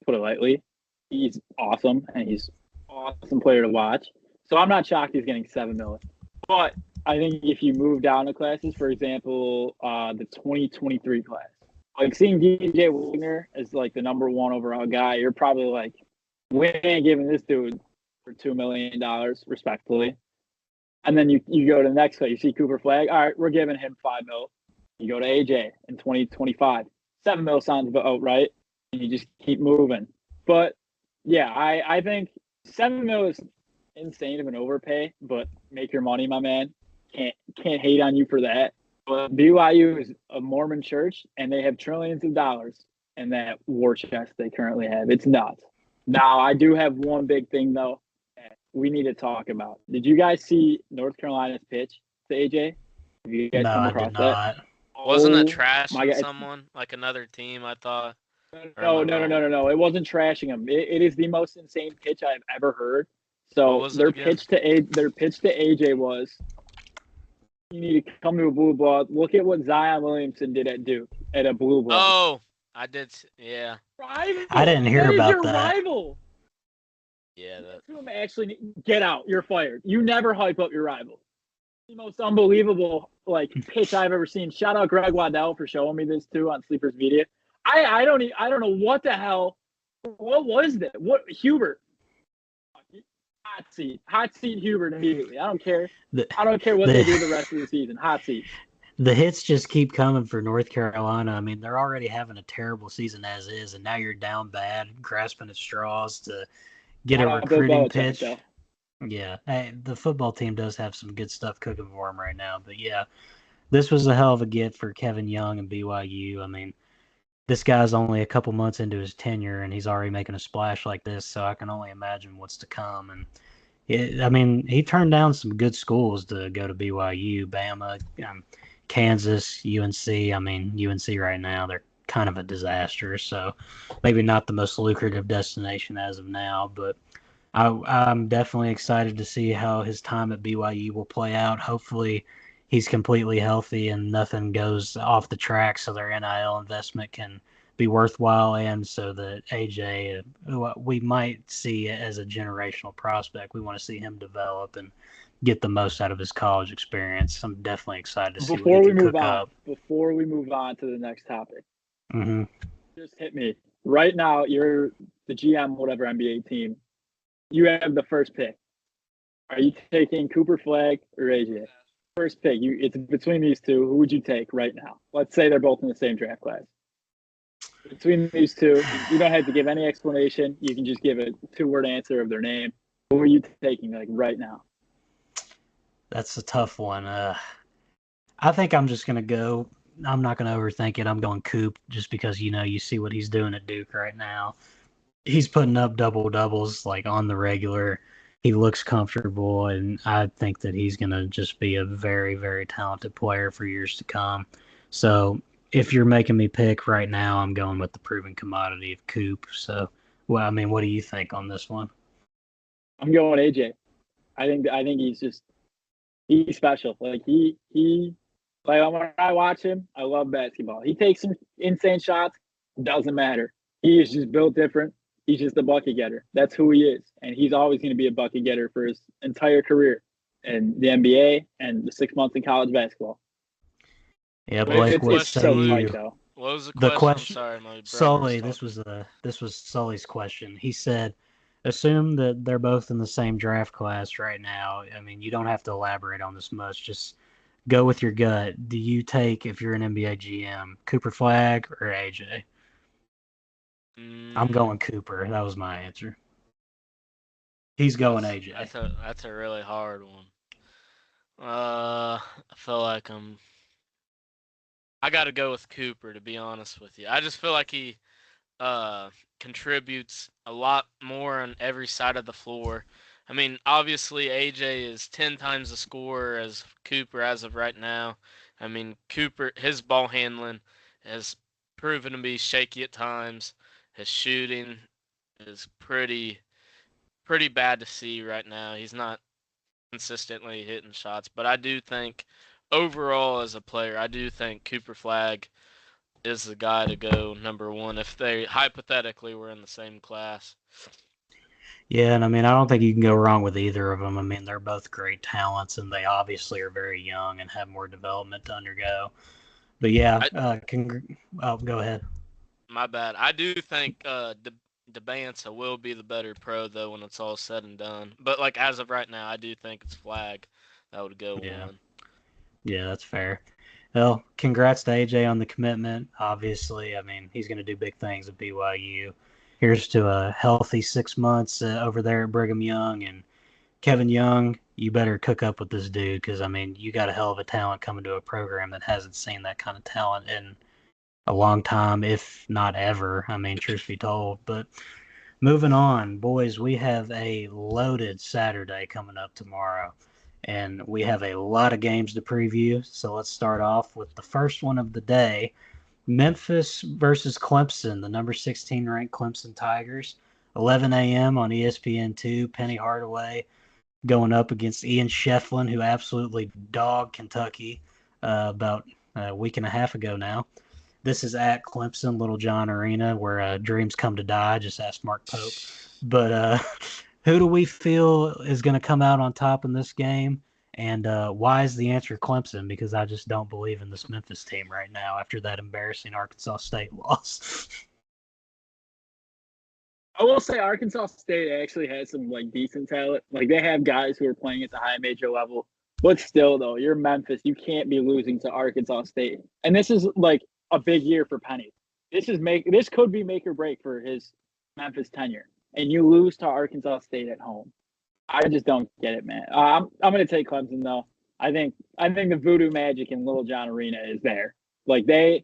lightly. He's awesome and he's an awesome player to watch. So I'm not shocked he's getting $7 million. But I think if you move down to classes, for example, the 2023 class, like seeing DJ Wagner as like the number one overall guy, you're probably like, we ain't giving this dude for $2 million, respectfully. And then you go to the next class, you see Cooper Flagg. All right, we're giving him $5 million. You go to AJ in 2025, $7 million sounds about right, and you just keep moving. But yeah, I think $7 million is insane of an overpay, but make your money, my man. Can't hate on you for that. But BYU is a Mormon church, and they have trillions of dollars in that war chest they currently have. It's nuts. Now, I do have one big thing though that we need to talk about. Did you guys see North Carolina's pitch to AJ? Have you guys No, come I across did not. that? Wasn't it Oh my trashing God! someone like another team? I thought. Or am No, I no, no, no, wrong? no, no. It wasn't trashing him. It is the most insane pitch I've ever heard. What So was it again? their pitch to AJ was, you need to come to a blue ball. Look at what Zion Williamson did at Duke at a blue ball. Oh, I did. Yeah. Rival. I didn't hear That is about your that. rival. Yeah. That. You actually get out. You're fired. You never hype up your rival. The most unbelievable pitch I've ever seen. Shout out Greg Waddell for showing me this too on Sleepers Media. I don't know what the hell. What was that? What Hubert? Hot seat Hubert immediately. I don't care. I don't care what they do the rest of the season. Hot seat. The hits just keep coming for North Carolina. I mean, they're already having a terrible season as is, and now you're down bad, grasping at straws to get a recruiting pitch. Though. Yeah, hey, the football team does have some good stuff cooking for them right now. But yeah, this was a hell of a get for Kevin Young and BYU. I mean, this guy's only a couple months into his tenure, and he's already making a splash like this. So I can only imagine what's to come. And he turned down some good schools to go to BYU, Bama, Kansas, UNC. I mean, UNC right now, they're kind of a disaster. So maybe not the most lucrative destination as of now, but I'm definitely excited to see how his time at BYU will play out. Hopefully, he's completely healthy and nothing goes off the track so their NIL investment can be worthwhile, and so that AJ, who we might see as a generational prospect, we want to see him develop and get the most out of his college experience. I'm definitely excited to see what he can cook up. Before we move on to the next topic, Mm-hmm. just hit me. Right now, you're the GM, whatever NBA team. You have the first pick. Are you taking Cooper Flagg or AJ? First pick. It's between these two. Who would you take right now? Let's say they're both in the same draft class. Between these two, you don't have to give any explanation. You can just give a 2-word answer of their name. Who are you taking right now? That's a tough one. I think I'm just going to go. I'm not going to overthink it. I'm going Coop just because, you see what he's doing at Duke right now. He's putting up double-doubles on the regular. He looks comfortable, and I think that he's going to just be a very, very talented player for years to come. So if you're making me pick right now, I'm going with the proven commodity of Coop. So, what do you think on this one? I'm going AJ. I think he's special. When I watch him, I love basketball. He takes some insane shots. Doesn't matter. He is just built different. He's just a bucket getter. That's who he is. And he's always going to be a bucket getter for his entire career in the NBA and the 6 months in college basketball. Yeah, Blake, what say you? What was the question? I'm sorry, my Sully, this was Sully's question. He said, assume that they're both in the same draft class right now. I mean, you don't have to elaborate on this much. Just go with your gut. Do you take, if you're an NBA GM, Cooper Flagg or AJ? I'm going Cooper. That was my answer. He's going AJ. That's a really hard one. I feel like I got to go with Cooper, to be honest with you. I just feel like he contributes a lot more on every side of the floor. I mean, obviously AJ is 10 times the scorer as Cooper as of right now. I mean, Cooper, his ball handling has proven to be shaky at times. His shooting is pretty bad to see right now. He's not consistently hitting shots, but I do think overall as a player, I do think Cooper Flagg is the guy to go number one if they hypothetically were in the same class. Yeah, and I mean, I don't think you can go wrong with either of them. I mean, they're both great talents, and they obviously are very young and have more development to undergo. But yeah, I, go ahead. my bad. I do think Dybantsa will be the better pro though when it's all said and done. But like as of right now, I do think it's Flagg that would go Yeah, one. yeah, that's fair. Well, congrats to AJ on the commitment. Obviously, I mean, he's going to do big things at BYU. Here's to a healthy 6 months over there at Brigham Young. And Kevin Young, you better cook up with this dude because, I mean, you got a hell of a talent coming to a program that hasn't seen that kind of talent in a long time, if not ever. I mean, truth be told. But moving on, boys, we have a loaded Saturday coming up tomorrow, and we have a lot of games to preview. So let's start off with the first one of the day. Memphis versus Clemson, the number 16 ranked Clemson Tigers, 11 a.m. on ESPN2. Penny Hardaway going up against Ian Shefflin, who absolutely dogged Kentucky about a week and a half ago now. This is at Clemson, Little John Arena, where dreams come to die. Just ask Mark Pope. But who do we feel is going to come out on top in this game? And why is the answer Clemson? Because I just don't believe in this Memphis team right now after that embarrassing Arkansas State loss. I will say Arkansas State actually has some like decent talent. Like they have guys who are playing at the high major level. But still though, you're Memphis. You can't be losing to Arkansas State. And this is like a big year for Penny. This could be make or break for his Memphis tenure. And you lose to Arkansas State at home. I just don't get it, man. I'm gonna take Clemson though. I think the voodoo magic in Little John Arena is there. Like they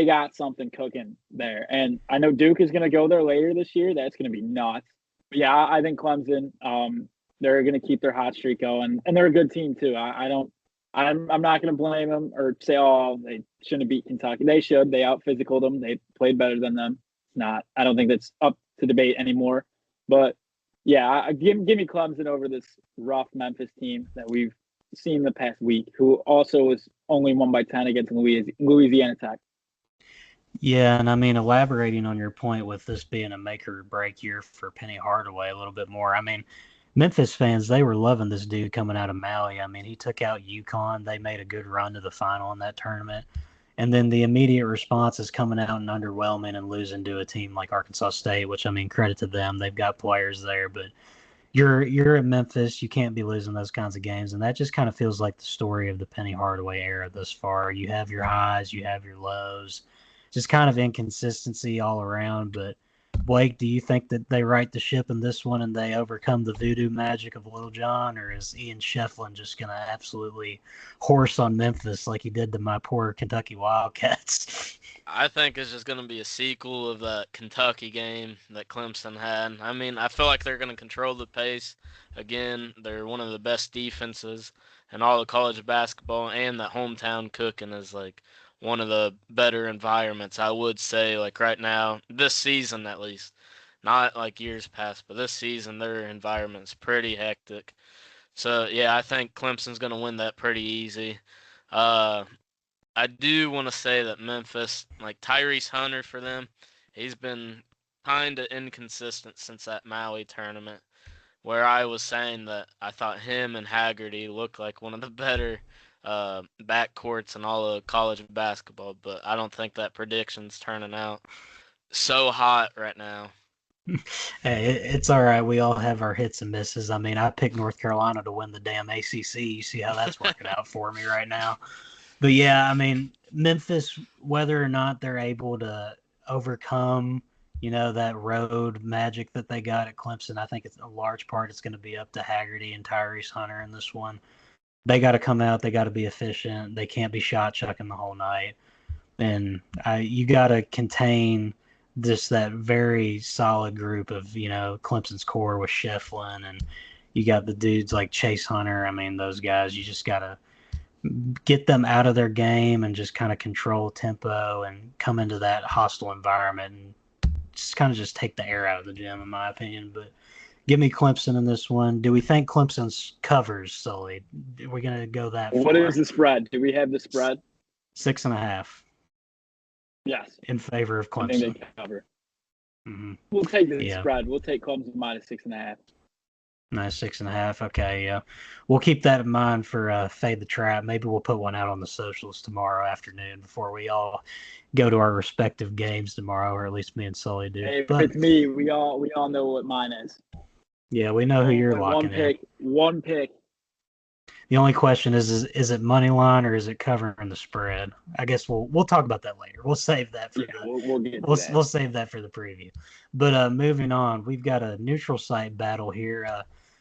got something cooking there, and I know Duke is gonna go there later this year. That's gonna be nuts. But yeah, I think Clemson. They're gonna keep their hot streak going, and they're a good team too. I don't. I'm not gonna blame them or say, oh, they shouldn't have beat Kentucky. They should. They out physicaled them. They played better than them. It's not. I don't think that's up to debate anymore. But yeah, give me Clemson over this rough Memphis team that we've seen the past week, who also was only won by 10 against Louisiana Tech. Yeah, and I mean, elaborating on your point with this being a make or break year for Penny Hardaway a little bit more. I mean, Memphis fans, they were loving this dude coming out of Maui. I mean, he took out UConn. They made a good run to the final in that tournament. And then the immediate response is coming out and underwhelming and losing to a team like Arkansas State, which, I mean, credit to them. They've got players there, but you're at Memphis. You can't be losing those kinds of games, and that just kind of feels like the story of the Penny Hardaway era thus far. You have your highs, you have your lows, just kind of inconsistency all around. But Blake, do you think that they right the ship in this one and they overcome the voodoo magic of Little John, or is Ian Shefflin just going to absolutely horse on Memphis like he did to my poor Kentucky Wildcats? I think it's just going to be a sequel of that Kentucky game that Clemson had. I mean, I feel like they're going to control the pace. Again, they're one of the best defenses in all of college basketball, and that hometown cooking is like one of the better environments, I would say, like right now, this season at least. Not like years past, but this season their environment's pretty hectic. So, yeah, I think Clemson's going to win that pretty easy. Uh, I do want to say that Memphis, like Tyrese Hunter for them, he's been kind of inconsistent since that Maui tournament, where I was saying that I thought him and Haggerty looked like one of the better backcourts in all of college basketball, but I don't think that prediction's turning out so hot right now. Hey, it's all right. We all have our hits and misses. I mean, I picked North Carolina to win the damn ACC. You see how that's working out for me right now. But yeah, I mean, Memphis, whether or not they're able to overcome, that road magic that they got at Clemson, I think it's a large part it's going to be up to Haggerty and Tyrese Hunter in this one. They got to come out. They got to be efficient. They can't be shot chucking the whole night. And you got to contain just that very solid group of, Clemson's core with Shefflin and You got the dudes like Chase Hunter. I mean, those guys, you just got to get them out of their game and just kind of control tempo and come into that hostile environment and just kind of just take the air out of the gym, in my opinion. But give me Clemson in this one. Do we think Clemson's covers, Sully? Are we going to go that far? What is the spread? Do we have the spread? 6.5. Yes. In favor of Clemson. I think they cover. Mm-hmm. We'll take the spread. We'll take Clemson minus 6.5. Nice, 6.5. Okay, yeah. We'll keep that in mind for Fade the Trap. Maybe we'll put one out on the socials tomorrow afternoon before we all go to our respective games tomorrow, or at least me and Sully do. Hey, if it's me, we all know what mine is. Yeah, we know who you're locking in. One pick. The only question is it money line or is it covering the spread? I guess we'll talk about that later. We'll save that for we'll save that for the preview. But moving on, we've got a neutral site battle here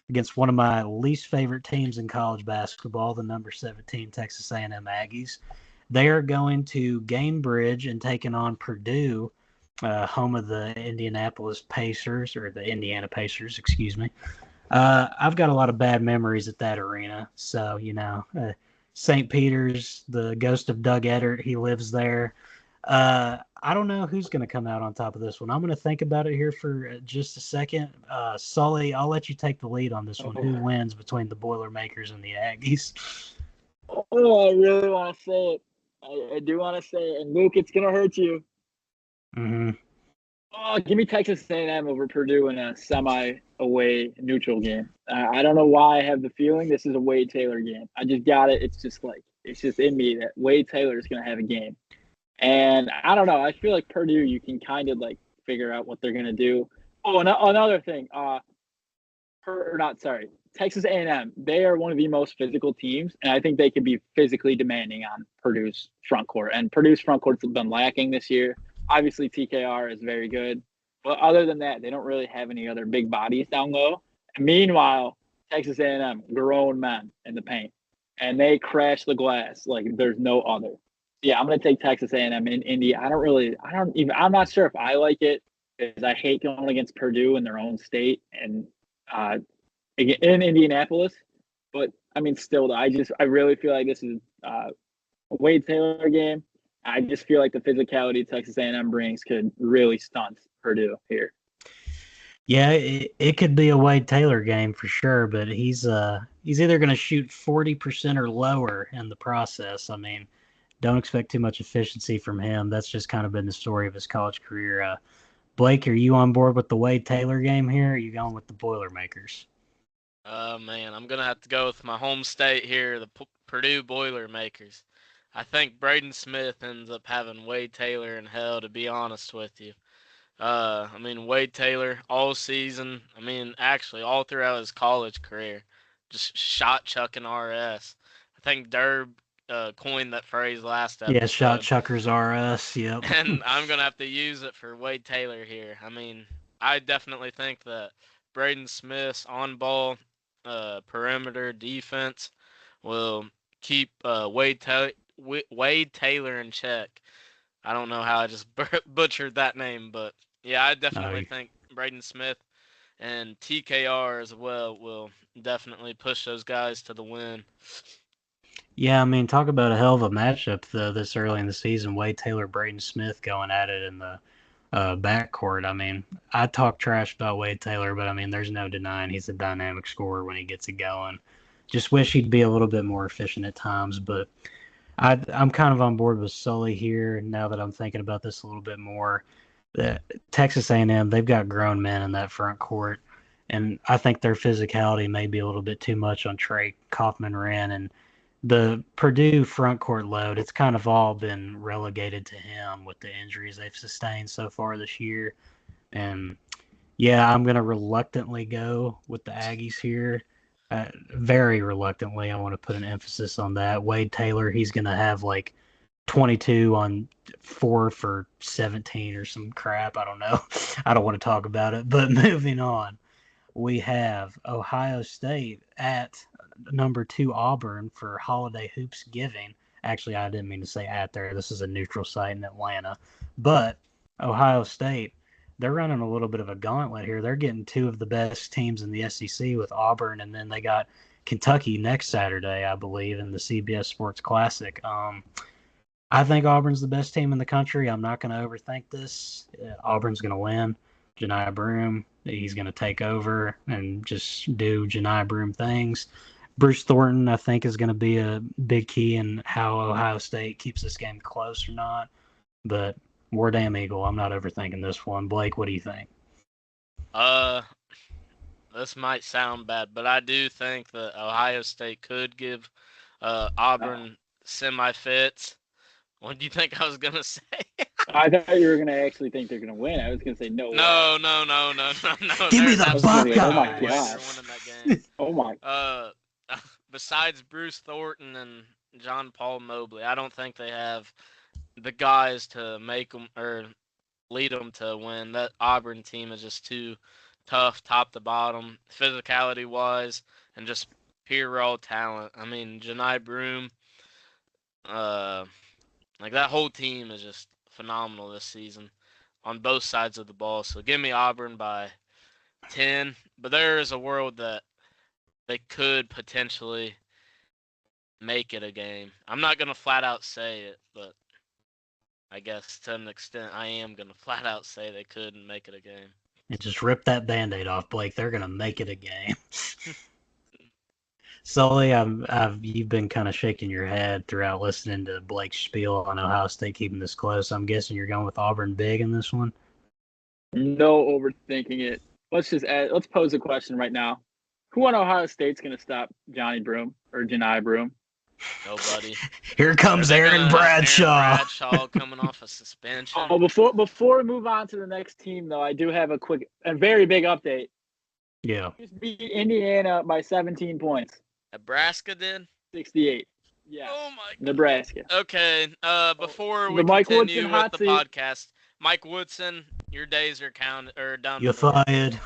against one of my least favorite teams in college basketball, the number 17 Texas A&M Aggies. They are going to Gainbridge and taking on Purdue, home of the Indianapolis Pacers, or the Indiana Pacers, excuse me. I've got a lot of bad memories at that arena. So, St. Peter's, the ghost of Doug Eddert, he lives there. I don't know who's going to come out on top of this one. I'm going to think about it here for just a second. Sully, I'll let you take the lead on this one. Who wins between the Boilermakers and the Aggies? Oh, I really want to say it. I do want to say it. And, Luke, it's going to hurt you. Mm-hmm. Oh, give me Texas A&M over Purdue in a semi-away neutral game. I don't know why I have the feeling this is a Wade Taylor game. I just got it. It's just in me that Wade Taylor is going to have a game. And I don't know. I feel like Purdue, you can kind of figure out what they're going to do. Oh, another thing. Texas A&M. They are one of the most physical teams, and I think they could be physically demanding on Purdue's front court. And Purdue's front court's been lacking this year. Obviously, TKR is very good. But other than that, they don't really have any other big bodies down low. And meanwhile, Texas A&M, grown men in the paint. And they crash the glass like there's no other. Yeah, I'm going to take Texas A&M in Indy. I'm not sure if I like it because I hate going against Purdue in their own state and in Indianapolis. But, I mean, still, I really feel like this is a Wade Taylor game. I just feel like the physicality Texas A&M brings could really stunt Purdue here. Yeah, it could be a Wade Taylor game for sure, but he's either going to shoot 40% or lower in the process. I mean, don't expect too much efficiency from him. That's just kind of been the story of his college career. Blake, are you on board with the Wade Taylor game here? Or are you going with the Boilermakers? Man, I'm going to have to go with my home state here, the Purdue Boilermakers. I think Braden Smith ends up having Wade Taylor in hell, to be honest with you. Wade Taylor all season, actually all throughout his college career, just shot chucking RS. I think Derb coined that phrase last episode. Yeah, shot chuckers RS, yep. And I'm going to have to use it for Wade Taylor here. I definitely think that Braden Smith's on-ball perimeter defense will keep Wade Taylor in check. I don't know how I just butchered that name, but yeah, I definitely think Braden Smith and TKR as well will definitely push those guys to the win. Yeah, talk about a hell of a matchup this early in the season. Wade Taylor, Braden Smith going at it in the backcourt. I talk trash about Wade Taylor, but there's no denying he's a dynamic scorer when he gets it going. Just wish he'd be a little bit more efficient at times, but I'm kind of on board with Sully here now that I'm thinking about this a little bit more. Texas A&M, they've got grown men in that front court, and I think their physicality may be a little bit too much on Trey Kaufman-Wren, and the Purdue front court load, it's kind of all been relegated to him with the injuries they've sustained so far this year. And yeah, I'm going to reluctantly go with the Aggies here. Very reluctantly. I want to put an emphasis on that. Wade Taylor, he's going to have 22 on 4 for 17 or some crap. I don't know. I don't want to talk about it. But moving on, we have Ohio State at number 2 Auburn for Holiday Hoops Giving. Actually, I didn't mean to say at there. This is a neutral site in Atlanta. But Ohio State, they're running a little bit of a gauntlet here. They're getting two of the best teams in the SEC with Auburn, and then they got Kentucky next Saturday, I believe, in the CBS Sports Classic. I think Auburn's the best team in the country. I'm not going to overthink this. Auburn's going to win. Johni Broome, he's going to take over and just do Johni Broome things. Bruce Thornton, I think, is going to be a big key in how Ohio State keeps this game close or not. But War Damn Eagle, I'm not overthinking this one. Blake, what do you think? This might sound bad, but I do think that Ohio State could give Auburn semi-fits. What do you think I was going to say? I thought you were going to actually think they're going to win. I was going to say no. No. Give me the Buckeyes. Oh, my God. Oh, my. Besides Bruce Thornton and John Paul Mobley, I don't think they have the guys to make them or lead them to win. That Auburn team is just too tough, top to bottom, physicality-wise, and just pure raw talent. I mean, Johni Broome, like that whole team is just phenomenal this season on both sides of the ball. So give me Auburn by 10. But there is a world that they could potentially make it a game. I'm not going to flat out say it, but I guess to an extent I am going to flat out say they could make it a game. And just rip that Band-Aid off, Blake. They're going to make it a game. Sully, you've been kind of shaking your head throughout listening to Blake's spiel on Ohio State keeping this close. I'm guessing you're going with Auburn big in this one? No overthinking it. Let's pose a question right now. Who on Ohio State's going to stop Johni Broome or Johni Broome? Nobody. Here comes Aaron Bradshaw. Aaron Bradshaw coming off a suspension. Oh, before we move on to the next team, though, I do have a quick and very big update. Yeah. Just beat Indiana by 17 points. Nebraska did? 68. Yeah. Oh, my God. Nebraska. Okay. Before we Mike continue Woodson with the podcast, Mike Woodson, your days are done. You're fired.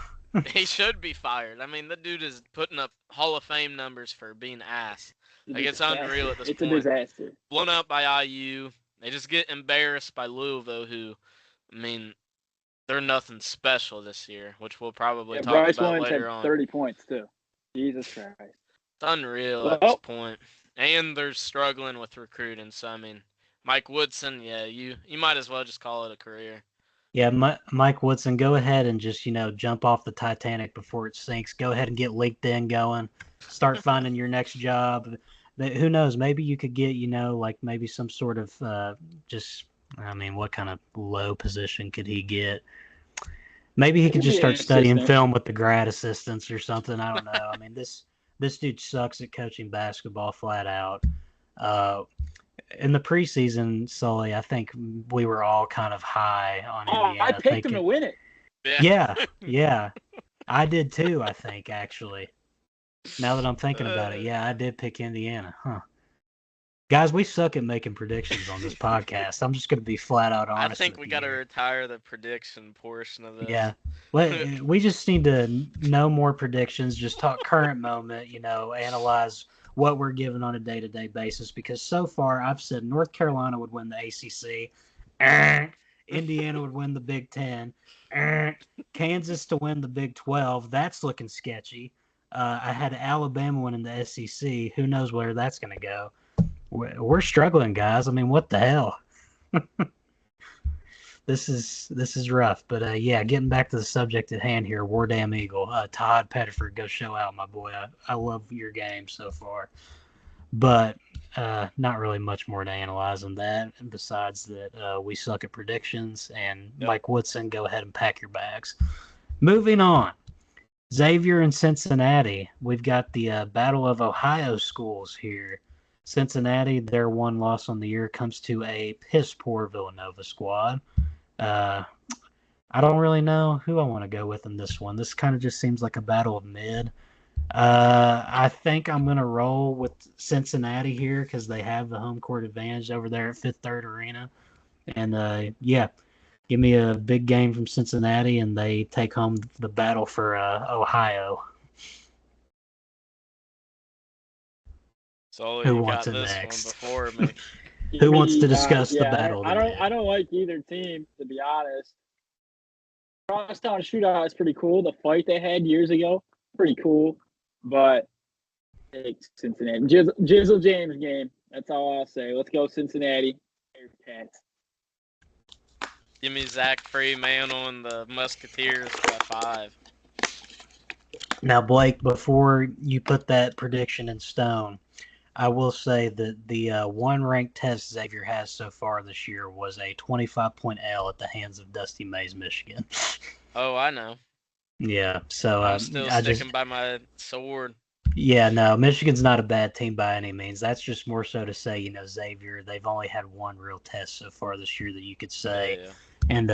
He should be fired. I mean, the dude is putting up Hall of Fame numbers for being ass. Like, it's unreal at this point. It's a disaster. Blown up by IU. They just get embarrassed by Louisville, who, I mean, they're nothing special this year, which we'll probably talk Bryce about Williams later had on. 30 points, too. Jesus Christ. It's unreal at this point. And they're struggling with recruiting. So, I mean, Mike Woodson, yeah, you might as well just call it a career. Yeah, Mike Woodson, go ahead and just, jump off the Titanic before it sinks. Go ahead and get LinkedIn going. Start finding your next job. Who knows? Maybe you could get, like maybe some sort of what kind of low position could he get? Maybe he could just start studying film with the grad assistants or something. I don't know. I mean, this dude sucks at coaching basketball flat out. In the preseason, Sully, I think we were all kind of high on Indiana. I picked him to win it. Yeah. I did too, I think, actually. Now that I'm thinking about it, yeah, I did pick Indiana. Huh. Guys, we suck at making predictions on this podcast. I'm just going to be flat out honest. I think we got to retire the prediction portion of this. Yeah. We just need to know more predictions, just talk current moment, analyze what we're given on a day-to-day basis, because so far I've said North Carolina would win the ACC, Indiana would win the Big Ten, Kansas to win the Big 12. That's looking sketchy. I had Alabama winning the SEC. Who knows where that's going to go? We're struggling, guys. I mean, what the hell? This is rough. But yeah, getting back to the subject at hand here, War Damn Eagle. Todd Pettiford, go show out, my boy. I love your game so far. But not really much more to analyze on that, besides that we suck at predictions. And Mike Woodson, go ahead and pack your bags. Moving on. Xavier and Cincinnati. We've got the Battle of Ohio schools here. Cincinnati, their one loss on the year comes to a piss-poor Villanova squad. I don't really know who I want to go with in this one. This kind of just seems like a battle of mid. I think I'm going to roll with Cincinnati here because they have the home court advantage over there at Fifth Third Arena. And, give me a big game from Cincinnati, and they take home the battle for Ohio. So who you wants got it this next? one before me. Who wants to discuss the battle? I don't like either team, to be honest. Crosstown shootout is pretty cool. The fight they had years ago, pretty cool. But it's Cincinnati. Jizzle James game. That's all I'll say. Let's go Cincinnati. Cats. Give me Zach Freemantle and the Musketeers by 5. Now, Blake, before you put that prediction in stone, I will say that the one ranked test Xavier has so far this year was a 25-point L at the hands of Dusty Mays, Michigan. Oh, I know. Yeah, so I'm still sticking by my sword. Yeah, no, Michigan's not a bad team by any means. That's just more so to say, Xavier, they've only had one real test so far this year that you could say, Yeah. and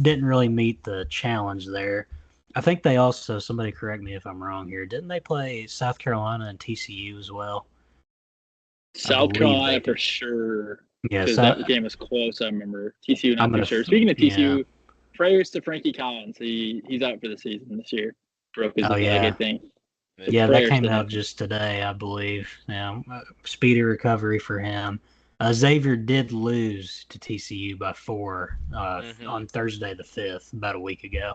didn't really meet the challenge there. I think they also, somebody correct me if I'm wrong here, didn't they play South Carolina and TCU as well? South Carolina for sure. Yeah, because that game was close. I remember TCU not too sure. Speaking of TCU, prayers to Frankie Collins. He's out for the season this year. Broke his leg, I think. Yeah, that came out just today, I believe. Yeah, speedy recovery for him. Xavier did lose to TCU by 4 on Thursday the 5th, about a week ago.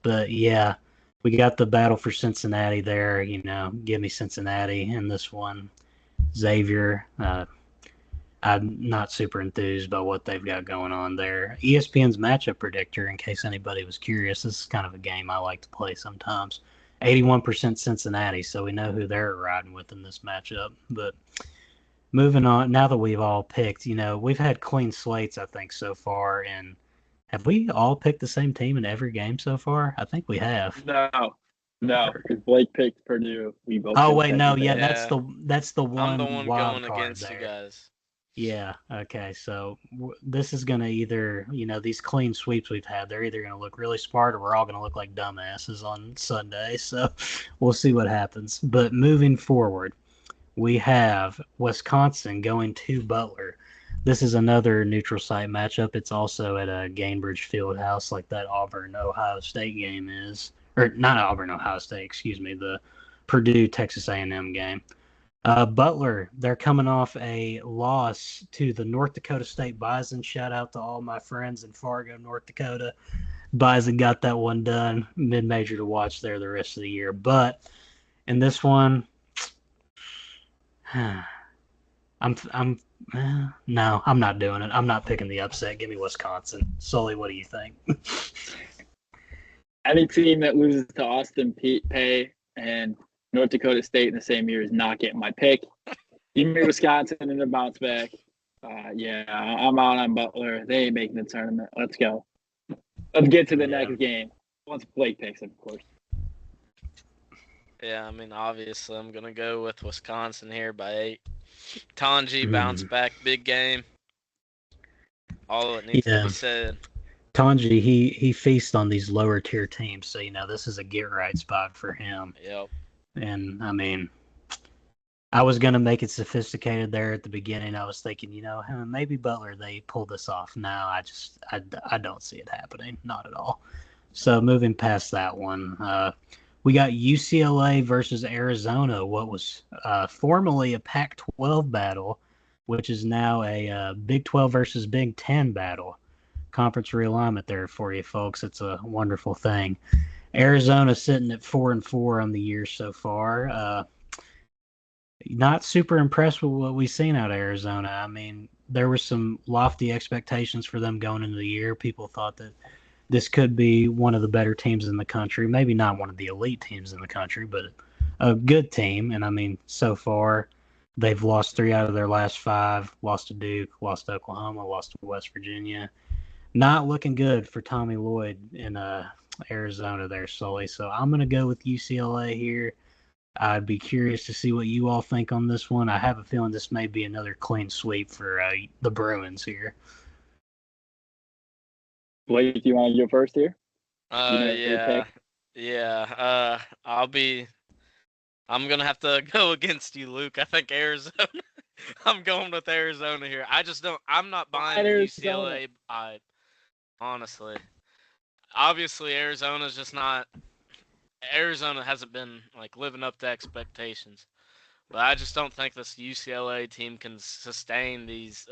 But yeah, we got the battle for Cincinnati there. Give me Cincinnati in this one. Xavier, I'm not super enthused by what they've got going on there. ESPN's matchup predictor, in case anybody was curious, this is kind of a game I like to play sometimes. 81% Cincinnati, so we know who they're riding with in this matchup. But moving on, now that we've all picked, we've had clean slates, I think, so far. And have we all picked the same team in every game so far? I think we have. No, because Blake picked Purdue. We both. Oh wait, no, yeah, that's the one. I'm the one wild going card against there. you guys. Yeah, okay, so this is going to either, these clean sweeps we've had, they're either going to look really smart or we're all going to look like dumbasses on Sunday, so we'll see what happens. But moving forward, we have Wisconsin going to Butler. This is another neutral site matchup. It's also at a Gainbridge Fieldhouse like that Auburn-Ohio State game is. Or not Auburn-Ohio State, excuse me, the Purdue-Texas A&M game. Butler, they're coming off a loss to the North Dakota State Bison. Shout out to all my friends in Fargo, North Dakota. Bison got that one done. Mid-major to watch there the rest of the year. But in this one, no, I'm not doing it. I'm not picking the upset. Give me Wisconsin. Sully, what do you think? Any team that loses to Austin Peay and North Dakota State in the same year is not getting my pick. Give me Wisconsin in the bounce back. Yeah, I'm out on Butler. They ain't making the tournament. Let's go. Let's get to the next game. Once Blake picks, of course. Yeah, I mean, obviously, I'm going to go with Wisconsin here by 8. Tonji bounce back, big game. All that needs to be said. Tonji, he feasts on these lower tier teams, so this is a get right spot for him. Yep. And I mean, I was gonna make it sophisticated there at the beginning. I was thinking, maybe Butler they pull this off. No, I don't see it happening, not at all. So moving past that one, we got UCLA versus Arizona. What was formerly a Pac-12 battle, which is now a Big 12 versus Big 10 battle. Conference realignment there for you folks. It's a wonderful thing. Arizona sitting at 4-4 on the year so far. Not super impressed with what we've seen out of Arizona. I mean, there were some lofty expectations for them going into the year. People thought that this could be one of the better teams in the country. Maybe not one of the elite teams in the country, but a good team. And I mean, so far, they've lost 3 out of their last 5. Lost to Duke, lost to Oklahoma, lost to West Virginia. Not looking good for Tommy Lloyd in Arizona there, Sully. So I'm going to go with UCLA here. I'd be curious to see what you all think on this one. I have a feeling this may be another clean sweep for the Bruins here. Blake, do you want to go first here? Yeah. I'm going to have to go against you, Luke. I think Arizona. I'm going with Arizona here. I'm not buying UCLA. Honestly. Obviously, Arizona hasn't been living up to expectations. But I just don't think this UCLA team can sustain these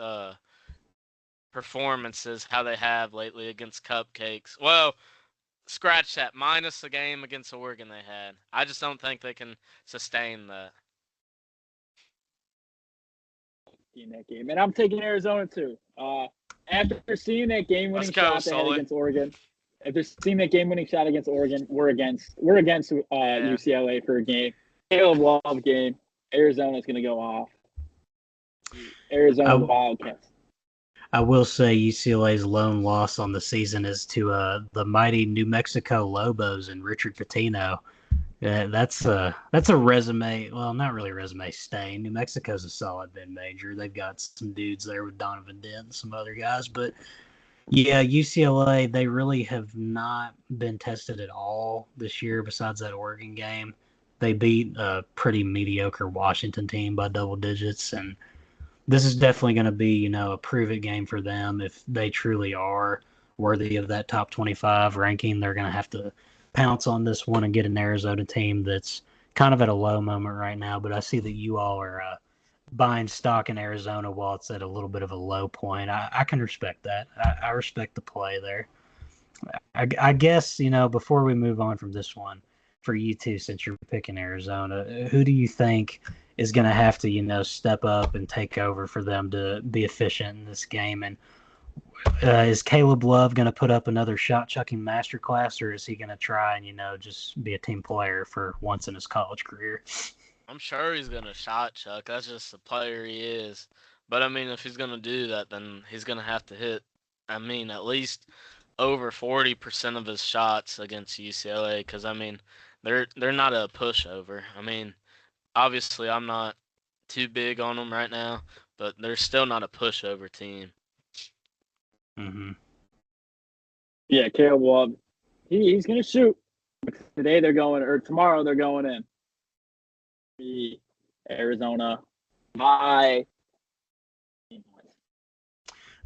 performances how they have lately against Cupcakes. Well, scratch that, minus the game against Oregon they had. I just don't think they can sustain that. In that game, and I'm taking Arizona too. After seeing that game-winning shot they had against Oregon, after seeing that game-winning shot against Oregon, we're against UCLA for a game. Caleb Love game. Arizona's going to go off. Arizona Wildcats. I will say UCLA's lone loss on the season is to the mighty New Mexico Lobos and Richard Pitino. That's a resume. Well, not really a resume stain. New Mexico's a solid mid-major. They've got some dudes there with Donovan Dent and some other guys. But, yeah, UCLA, they really have not been tested at all this year besides that Oregon game. They beat a pretty mediocre Washington team by double digits, and this is definitely going to be, a prove-it game for them. If they truly are worthy of that top 25 ranking, they're going to have to pounce on this one and get an Arizona team that's kind of at a low moment right now. But I see that you all are buying stock in Arizona while it's at a little bit of a low point. I can respect that. I respect the play there. I guess, before we move on from this one, for you two, since you're picking Arizona, who do you think is going to have to, step up and take over for them to be efficient in this game? And is Caleb Love going to put up another shot-chucking masterclass, or is he going to try and, just be a team player for once in his college career? I'm sure he's going to shot chuck. That's just the player he is. But, if he's going to do that, then he's going to have to hit, at least over 40% of his shots against UCLA because, they're not a pushover. Obviously, I'm not too big on them right now, but they're still not a pushover team. Mm-hmm. Yeah, Caleb Love, he's going to shoot. Today they're going, or tomorrow they're going in. Arizona. Bye.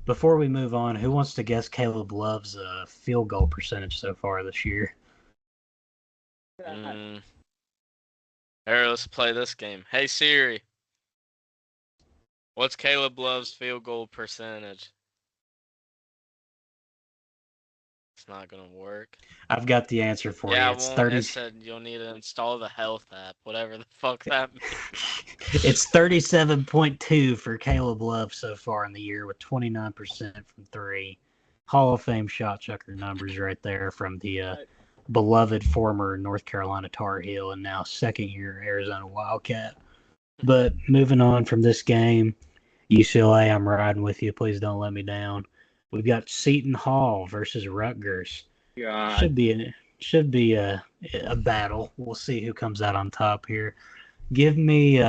Before we move on, who wants to guess Caleb Love's field goal percentage so far this year? Here, let's play this game. Hey, Siri. What's Caleb Love's field goal percentage? It's not going to work. I've got the answer for you. It's 30. It said you'll need to install the health app, whatever the fuck that means. It's 37.2 for Caleb Love so far in the year with 29% from three. Hall of Fame shot chucker numbers right there from the beloved former North Carolina Tar Heel and now second-year Arizona Wildcat. But moving on from this game, UCLA, I'm riding with you. Please don't let me down. We've got Seton Hall versus Rutgers. God. Should be a battle. We'll see who comes out on top here. Give me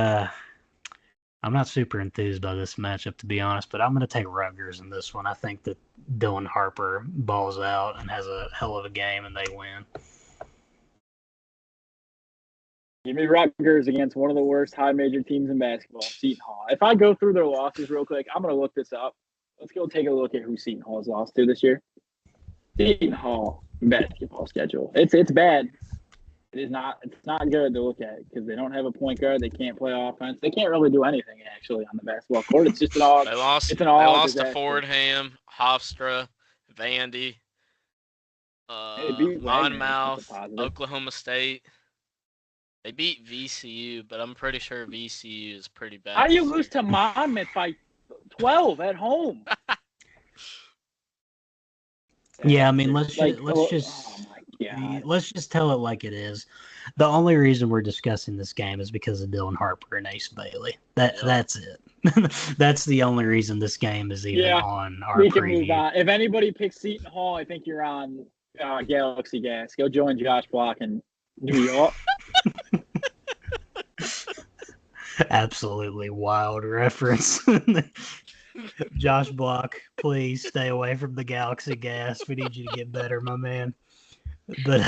I'm not super enthused by this matchup, to be honest, but I'm going to take Rutgers in this one. I think that Dylan Harper balls out and has a hell of a game, and they win. Give me Rutgers against one of the worst high major teams in basketball, Seton Hall. If I go through their losses real quick, I'm going to look this up. Let's go take a look at who Seton Hall's lost to this year. Seton Hall basketball schedule. It's bad. It's not good to look at because they don't have a point guard. They can't play offense. They can't really do anything actually on the basketball court. It's just an all. They lost to Fordham, Hofstra, Vandy, Monmouth, Oklahoma State. They beat VCU, but I'm pretty sure VCU is pretty bad. How do you lose to Monmouth by 12 at home? Yeah, let's just tell it like it is. The only reason we're discussing this game is because of Dylan Harper and Ace Bailey. That's it. That's the only reason this game is even on our preview. If anybody picks Seton Hall, I think you're on Galaxy Gas. Go join Josh Block in New York. Absolutely wild reference. Josh Block, please stay away from the Galaxy Gas. We need you to get better, my man. But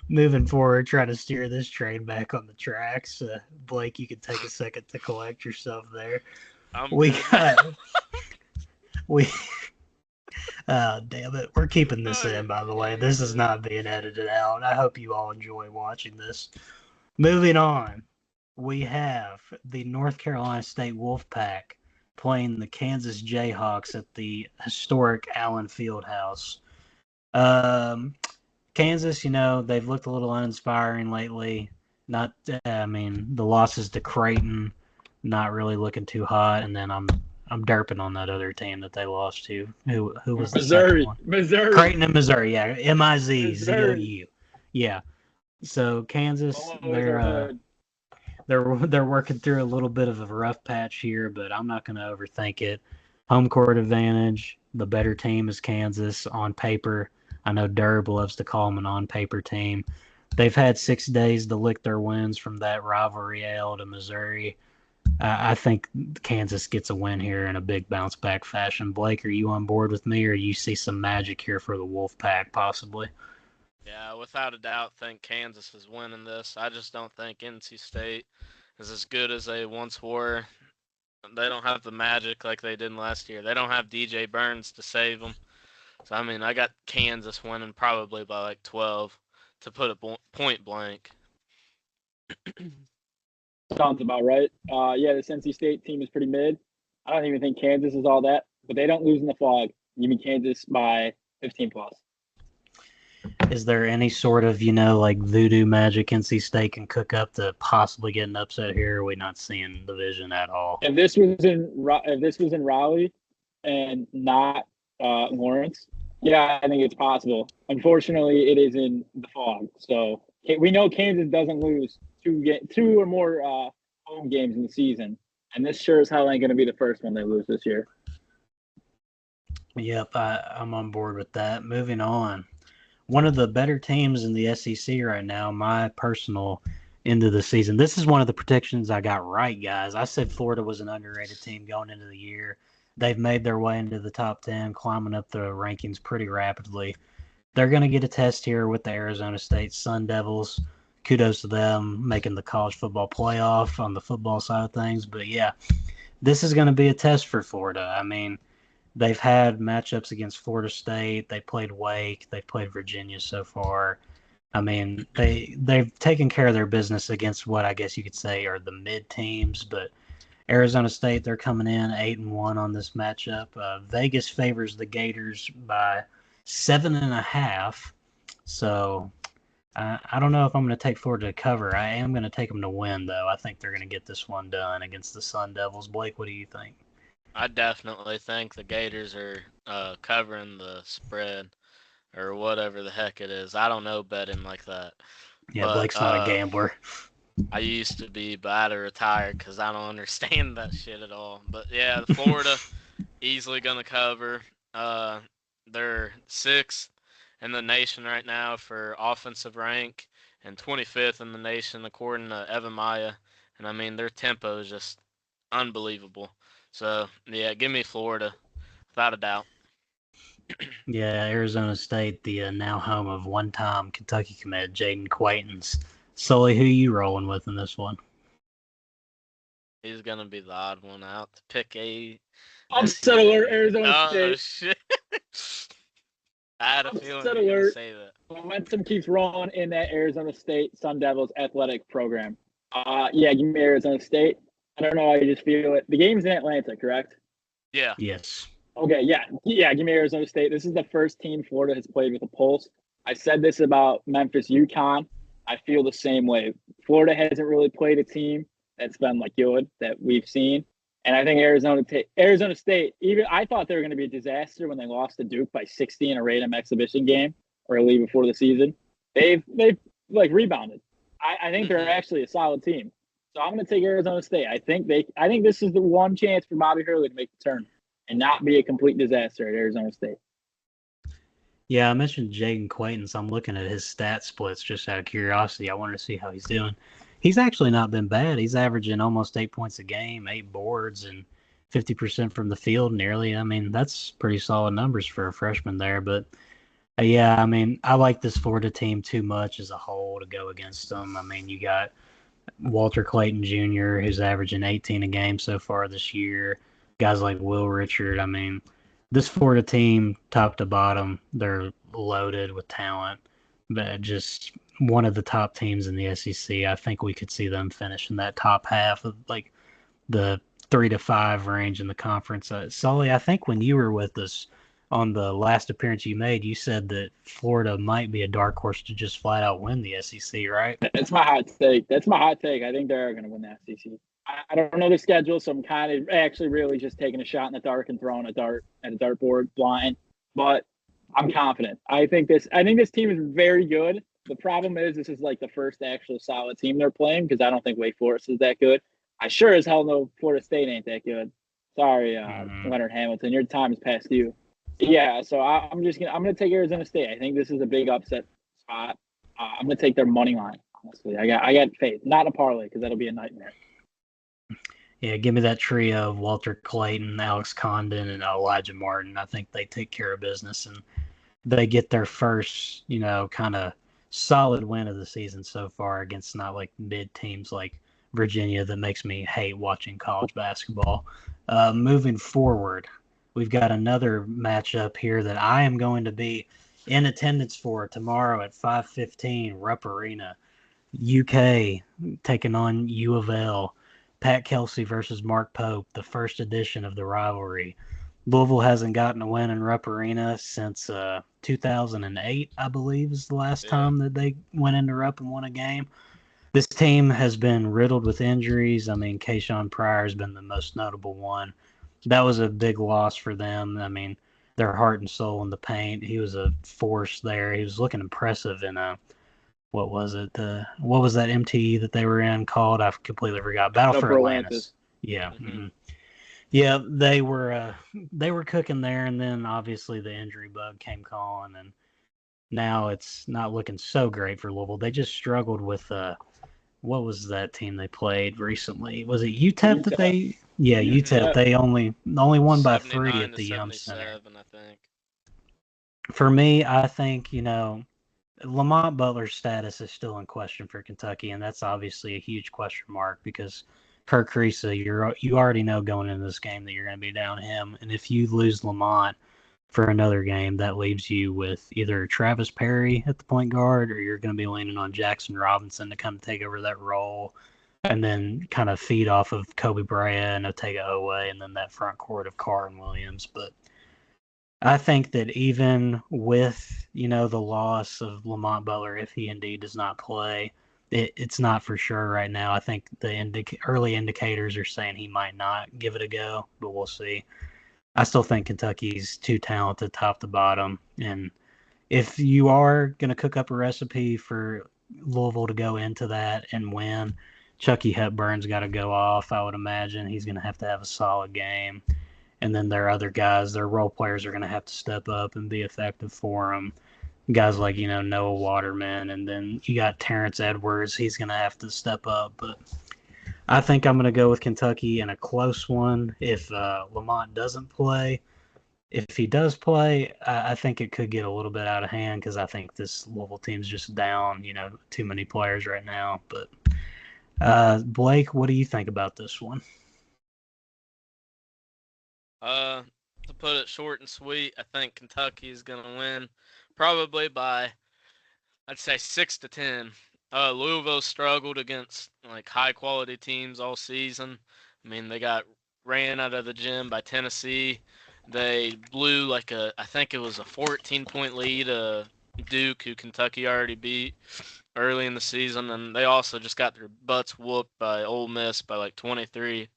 moving forward, try to steer this train back on the tracks. Blake, you could take a second to collect yourself there. Damn it. We're keeping this in, by the way. This is not being edited out. I hope you all enjoy watching this. Moving on, we have the North Carolina State Wolfpack playing the Kansas Jayhawks at the historic Allen Fieldhouse. Kansas, they've looked a little uninspiring lately. Not, the losses to Creighton, not really looking too hot. And then I'm derping on that other team that they lost to. Who was the second one? Missouri. Creighton and Missouri, yeah. Missouri. MIZZOU. Yeah. So Kansas, Oh, they're working through a little bit of a rough patch here, but I'm not going to overthink it. Home court advantage. The better team is Kansas on paper. I know Derb loves to call them an on-paper team. They've had 6 days to lick their wins from that rivalry ale to Missouri. I think Kansas gets a win here in a big bounce-back fashion. Blake, are you on board with me, or you see some magic here for the Wolfpack possibly? Yeah, without a doubt, think Kansas is winning this. I just don't think NC State is as good as they once were. They don't have the magic like they did last year. They don't have DJ Burns to save them. So, I got Kansas winning probably by like 12 to put it point blank. Sounds about right. This NC State team is pretty mid. I don't even think Kansas is all that, but they don't lose in the fog. Give me Kansas by 15 plus. Is there any sort of, like voodoo magic NC State can cook up to possibly get an upset here? Or are we not seeing the vision at all? If this was in Raleigh and not Lawrence, yeah, I think it's possible. Unfortunately, it is in the fog. So we know Kansas doesn't lose two or more home games in the season, and this sure as hell ain't going to be the first one they lose this year. Yep, I'm on board with that. Moving on. One of the better teams in the SEC right now, my personal end of the season. This is one of the predictions I got right, guys. I said Florida was an underrated team going into the year. They've made their way into the top 10, climbing up the rankings pretty rapidly. They're going to get a test here with the Arizona State Sun Devils. Kudos to them making the college football playoff on the football side of things. But, yeah, this is going to be a test for Florida. They've had matchups against Florida State. They played Wake. They've played Virginia so far. They've taken care of their business against what I guess you could say are the mid teams. But Arizona State, they're coming in 8-1 on this matchup. Vegas favors the Gators by 7.5. So I don't know if I'm going to take Florida to cover. I am going to take them to win, though. I think they're going to get this one done against the Sun Devils. Blake, what do you think? I definitely think the Gators are covering the spread or whatever the heck it is. I don't know betting like that. Yeah, but, Blake's not a gambler. I used to be, but I had to retire because I don't understand that shit at all. But, yeah, Florida easily going to cover. They're 6th in the nation right now for offensive rank and 25th in the nation according to Evan Maya. And, their tempo is just unbelievable. So, yeah, give me Florida, without a doubt. Yeah, Arizona State, the now home of one-time Kentucky commit Jaden Quaintance. Sully, who you rolling with in this one? He's going to be the odd one out to pick a... Upset alert, Arizona State. Oh, shit. I had a feeling you were going to say that. Momentum keeps rolling in that Arizona State Sun Devils athletic program. Give me Arizona State. I don't know how you just feel it. The game's in Atlanta, correct? Yeah. Yes. Okay, yeah. Give me Arizona State. This is the first team Florida has played with a pulse. I said this about Memphis, UConn. I feel the same way. Florida hasn't really played a team that's been like good that we've seen. And I think Arizona State, even I thought they were going to be a disaster when they lost to Duke by 60 in a random exhibition game early before the season. They've rebounded. I think they're actually a solid team. So I'm going to take Arizona State. I think this is the one chance for Bobby Hurley to make the turn and not be a complete disaster at Arizona State. Yeah, I mentioned Jaden Quaintance. I'm looking at his stat splits just out of curiosity. I wanted to see how he's doing. He's actually not been bad. He's averaging almost 8 points a game, 8 boards, and 50% from the field nearly. That's pretty solid numbers for a freshman there. But, I like this Florida team too much as a whole to go against them. You got Walter Clayton Jr., who's averaging 18 a game so far this year. Guys like Will Richard. This Florida team, top to bottom, they're loaded with talent. But just one of the top teams in the SEC. I think we could see them finish in that top half of the 3 to 5 range in the conference. Sully, I think when you were with us on the last appearance you made, you said that Florida might be a dark horse to just flat out win the SEC, right? That's my hot take. I think they're going to win the SEC. I don't know the schedule, so I'm kind of actually really just taking a shot in the dark and throwing a dart at a dartboard blind. But I'm confident. I think this team is very good. The problem is this is like the first actual solid team they're playing because I don't think Wake Forest is that good. I sure as hell know Florida State ain't that good. Sorry, Leonard Hamilton, your time is past due. Yeah, so I'm gonna take Arizona State. I think this is a big upset spot. I'm gonna take their money line. Honestly, I got faith, not a parlay because that'll be a nightmare. Yeah, give me that trio of Walter Clayton, Alex Condon, and Elijah Martin. I think they take care of business and they get their first, kind of solid win of the season so far against not like mid teams like Virginia that makes me hate watching college basketball. Moving forward, we've got another matchup here that I am going to be in attendance for tomorrow at 5:15, Rupp Arena. UK taking on U of L. Pat Kelsey versus Mark Pope, the first edition of the rivalry. Louisville hasn't gotten a win in Rupp Arena since 2008, I believe, is the last time that they went into Rupp and won a game. This team has been riddled with injuries. I mean, Kayshawn Pryor has been the most notable one. That was a big loss for them. I mean, their heart and soul in the paint. He was a force there. He was looking impressive in what was it? What was that MTE that they were in called? I completely forgot. Battle for Atlantis. Yeah. Mm-hmm. Yeah, they were cooking there, and then obviously the injury bug came calling, and now it's not looking so great for Louisville. They just struggled with what was that team they played recently? Was it UTEP that they? Yeah, UTEP. They only won by 3 at the Yum Center. I think. For me, I think Lamont Butler's status is still in question for Kentucky, and that's obviously a huge question mark because Kirk Kriisa, you already know going into this game that you're going to be down him, and if you lose Lamont for another game, that leaves you with either Travis Perry at the point guard, or you're going to be leaning on Jackson Robinson to come take over that role, and then kind of feed off of Kobe Bryant and Otega Oweh, and then that front court of Carr and Williams, but I think that even with, the loss of Lamont Butler, if he indeed does not play, it's not for sure right now. I think the early indicators are saying he might not give it a go, but we'll see. I still think Kentucky's too talented top to bottom. And if you are going to cook up a recipe for Louisville to go into that and win, Chucky Hepburn's got to go off, I would imagine. He's going to have a solid game. And then their other guys, their role players are going to have to step up and be effective for them. Guys like, Noah Waterman, and then you got Terrence Edwards. He's going to have to step up. But I think I'm going to go with Kentucky in a close one if Lamont doesn't play. If he does play, I think it could get a little bit out of hand because I think this Louisville team's just down, too many players right now. But Blake, what do you think about this one? To put it short and sweet, I think Kentucky is going to win probably by, I'd say 6-10. Louisville struggled against like high quality teams all season. I mean, they got ran out of the gym by Tennessee. They blew I think it was a 14-point lead Duke, who Kentucky already beat early in the season, and they also just got their butts whooped by Ole Miss by 23.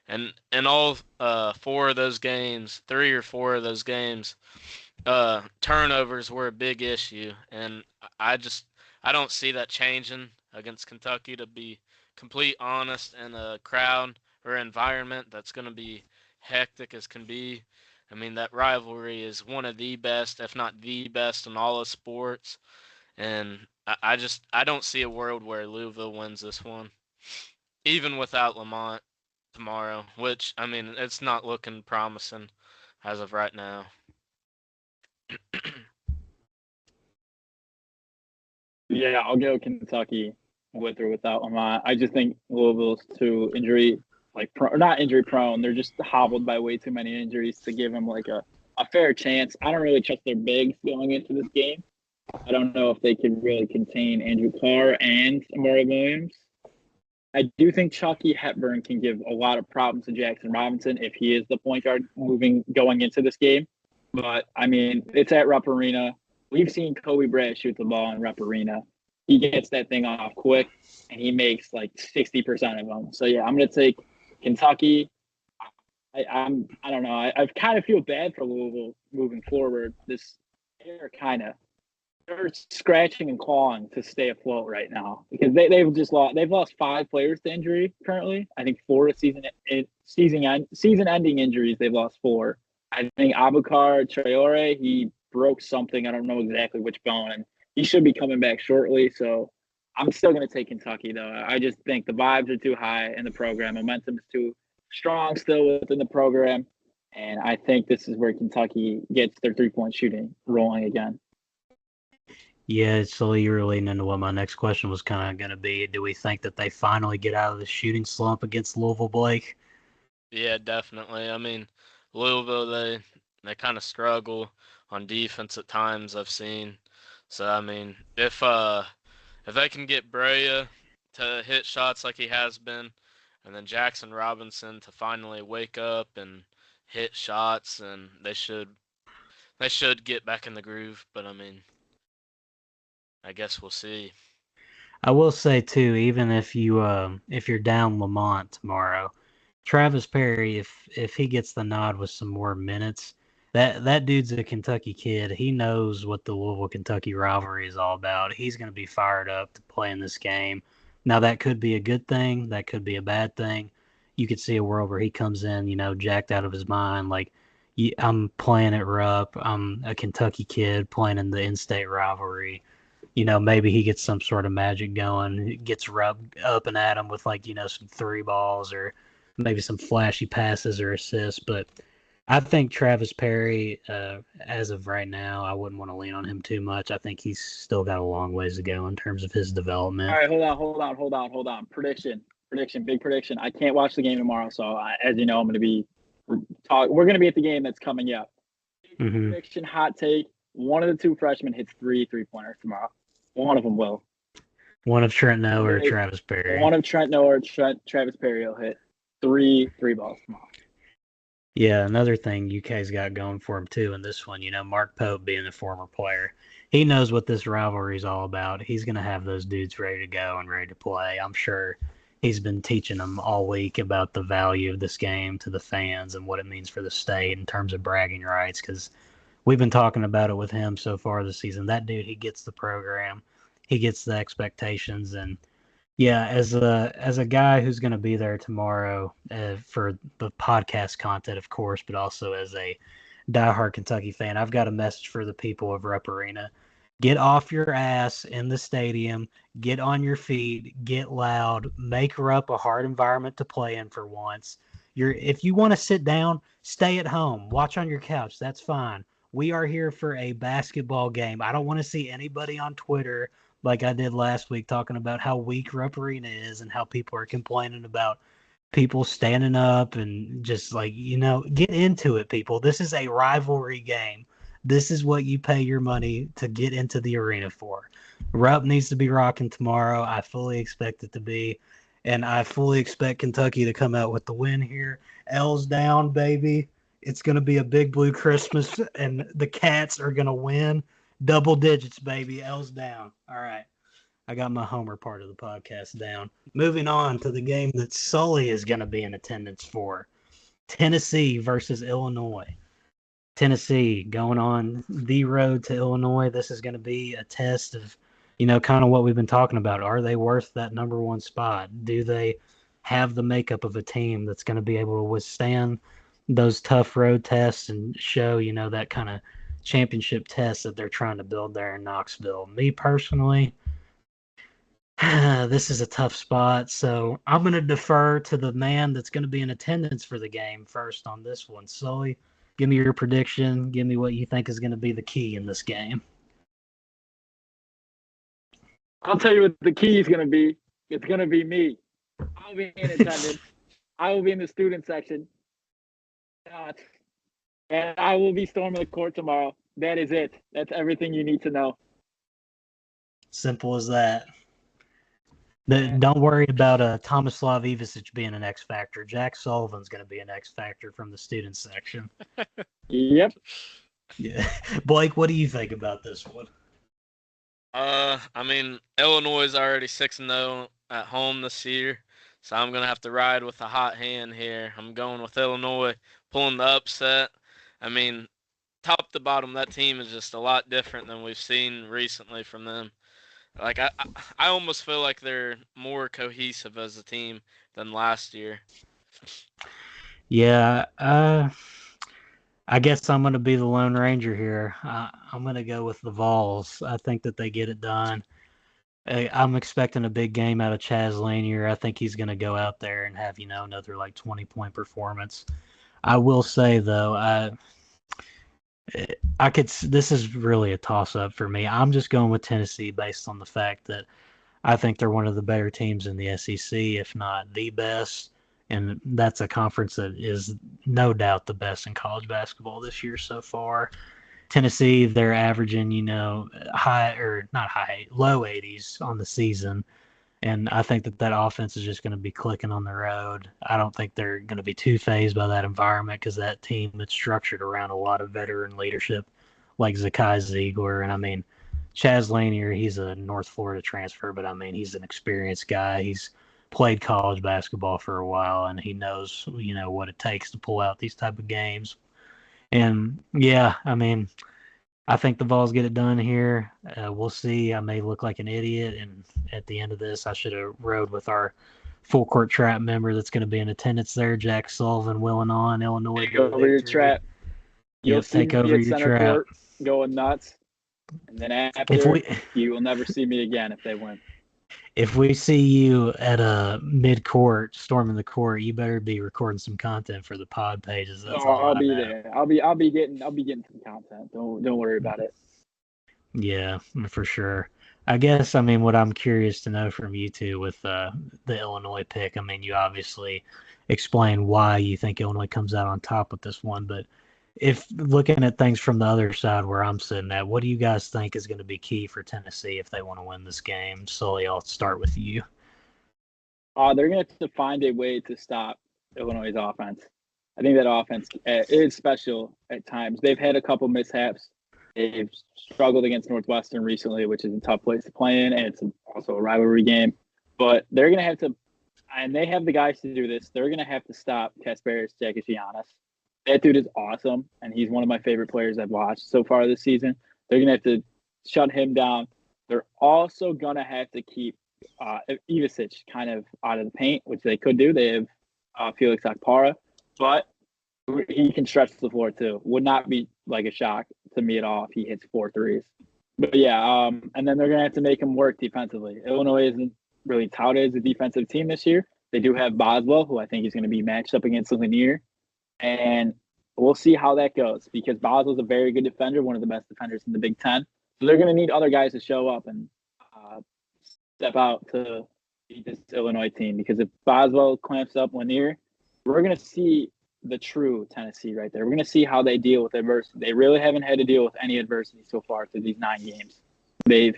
And in all 4 of those games, 3 or 4 of those games, turnovers were a big issue. And I don't see that changing against Kentucky, to be complete honest, in a crowd or environment that's going to be hectic as can be. I mean, that rivalry is one of the best, if not the best, in all of sports. And I don't see a world where Louisville wins this one, even without Lamont tomorrow, which, I mean, it's not looking promising as of right now. Yeah, I'll go Kentucky with or without Lamont. I just think Louisville's too not injury prone. They're just hobbled by way too many injuries to give them a fair chance. I don't really trust their bigs going into this game. I don't know if they could really contain Andrew Carr and Amari Williams. I do think Chucky Hepburn can give a lot of problems to Jackson Robinson if he is the point guard going into this game. But, I mean, it's at Rupp Arena. We've seen Kobe Bryant shoot the ball in Rupp Arena. He gets that thing off quick, and he makes like 60% of them. So, yeah, I'm going to take Kentucky. I don't know. I kind of feel bad for Louisville moving forward. They're scratching and clawing to stay afloat right now because they've lost 5 players to injury currently. I think 4 season-ending injuries. They've lost 4. I think Abubakar Traore, he broke something. I don't know exactly which bone, and he should be coming back shortly. So I'm still going to take Kentucky, though. I just think the vibes are too high in the program. Momentum is too strong still within the program, and I think this is where Kentucky gets their 3-point shooting rolling again. Yeah, so you're leading into what my next question was kind of going to be. Do we think that they finally get out of the shooting slump against Louisville, Blake? Yeah, definitely. I mean, Louisville, they kind of struggle on defense at times, I've seen. So, I mean, if they can get Brea to hit shots like he has been, and then Jackson Robinson to finally wake up and hit shots, and they should get back in the groove. But I mean, I guess we'll see. I will say too, even if you're down Lamont tomorrow, Travis Perry, if he gets the nod with some more minutes, that dude's a Kentucky kid. He knows what the Louisville Kentucky rivalry is all about. He's going to be fired up to play in this game. Now that could be a good thing, that could be a bad thing. You could see a world where he comes in, jacked out of his mind, like I'm playing at Rupp. I'm a Kentucky kid playing in the in-state rivalry. Maybe he gets some sort of magic going, gets rubbed up and at him with some 3 balls or maybe some flashy passes or assists. But I think Travis Perry, as of right now, I wouldn't want to lean on him too much. I think he's still got a long ways to go in terms of his development. All right, hold on. Prediction, big prediction. I can't watch the game tomorrow, so as you know, I'm going to be we're going to be at the game that's coming up. Prediction, hot take. One of the 2 freshmen hits 3 3-pointers tomorrow. One of them will. One of Trent Noah or Travis Perry. One of Trent Noah or Travis Perry will hit 3 balls tomorrow. Yeah, another thing UK's got going for him too in this one, Mark Pope being a former player. He knows what this rivalry is all about. He's going to have those dudes ready to go and ready to play. I'm sure he's been teaching them all week about the value of this game to the fans and what it means for the state in terms of bragging rights because we've been talking about it with him so far this season. That dude, he gets the program. He gets the expectations. And, yeah, as a guy who's going to be there tomorrow for the podcast content, of course, but also as a diehard Kentucky fan, I've got a message for the people of Rupp Arena. Get off your ass in the stadium. Get on your feet. Get loud. Make Rupp a hard environment to play in for once. If you want to sit down, stay at home. Watch on your couch. That's fine. We are here for a basketball game. I don't want to see anybody on Twitter like I did last week talking about how weak Rupp Arena is and how people are complaining about people standing up and just get into it, people. This is a rivalry game. This is what you pay your money to get into the arena for. Rupp needs to be rocking tomorrow. I fully expect it to be. And I fully expect Kentucky to come out with the win here. L's down, baby. It's going to be a big blue Christmas, and the Cats are going to win double digits, baby. L's down. All right. I got my Homer part of the podcast down. Moving on to the game that Sully is going to be in attendance for. Tennessee versus Illinois. Tennessee going on the road to Illinois. This is going to be a test of, kind of what we've been talking about. Are they worth that number 1 spot? Do they have the makeup of a team that's going to be able to withstand those tough road tests and show, that kind of championship test that they're trying to build there in Knoxville? Me personally, this is a tough spot, so I'm going to defer to the man that's going to be in attendance for the game first on this one. Sully, give me your prediction. Give me what you think is going to be the key in this game. I'll tell you what the key is going to be. It's going to be me. I'll be in attendance. I will be in the student section. And I will be storming the court tomorrow. That is it. That's everything you need to know. Simple as that. Don't worry about Tomislav Ivicic being an X factor. Jack Sullivan's going to be an X factor from the student section. Yep. Yeah. Blake, what do you think about this one? I mean, Illinois is already 6-0 at home this year, so I'm gonna have to ride with a hot hand here. I'm going with Illinois pulling the upset. I mean, top to bottom, that team is just a lot different than we've seen recently from them. Like I almost feel like they're more cohesive as a team than last year. Yeah, I guess I'm going to be the Lone Ranger here. I'm going to go with the Vols. I think that they get it done. I'm expecting a big game out of Chaz Lanier. I think he's going to go out there and have, another like 20-point performance. I will say though, this is really a toss up for me. I'm just going with Tennessee based on the fact that I think they're one of the better teams in the SEC, if not the best. And that's a conference that is no doubt the best in college basketball this year so far. Tennessee, they're averaging, low 80s on the season. And I think that offense is just going to be clicking on the road. I don't think they're going to be too phased by that environment because that team is structured around a lot of veteran leadership like Zakai Ziegler. And I mean, Chaz Lanier, he's a North Florida transfer, but I mean, he's an experienced guy. He's played college basketball for a while, and he knows, what it takes to pull out these type of games. And yeah, I mean, I think the Vols get it done here. We'll see. I may look like an idiot, and at the end of this, I should have rode with our full court trap member that's going to be in attendance there, Jack Sullivan, willing on Illinois. Take over your trap. You'll see take me over at your center trap. court going nuts, and then after, you will never see me again if they win. If we see you at a mid-court storming the court, you better be recording some content for the pod pages. That's all I'll be there. I'll be getting some content. Don't worry about it. Yeah, for sure. I guess, I mean, what I'm curious to know from you two with the Illinois pick, I mean, you obviously explain why you think Illinois comes out on top with this one, but if looking at things from the other side where I'm sitting at, what do you guys think is going to be key for Tennessee if they want to win this game? Sully, I'll start with you. They're going to have to find a way to stop Illinois' offense. I think that offense is special at times. They've had a couple mishaps. They've struggled against Northwestern recently, which is a tough place to play in, and it's also a rivalry game. But they're going to have to, and they have the guys to do this, they're going to have to stop Kasparis Giannis. That dude is awesome, and he's one of my favorite players I've watched so far this season. They're going to have to shut him down. They're also going to have to keep Ivisic kind of out of the paint, which they could do. They have Felix Akpara, but he can stretch the floor too. Would not be like a shock to me at all if he hits 4 threes. But yeah, and then they're going to have to make him work defensively. Illinois isn't really touted as a defensive team this year. They do have Boswell, who I think is going to be matched up against Lanier. And we'll see how that goes because Boswell's a very good defender, one of the best defenders in the Big Ten. So they're going to need other guys to show up and step out to beat this Illinois team because if Boswell clamps up Lanier, we're going to see the true Tennessee right there. We're going to see how they deal with adversity. They really haven't had to deal with any adversity so far through these 9 games. They've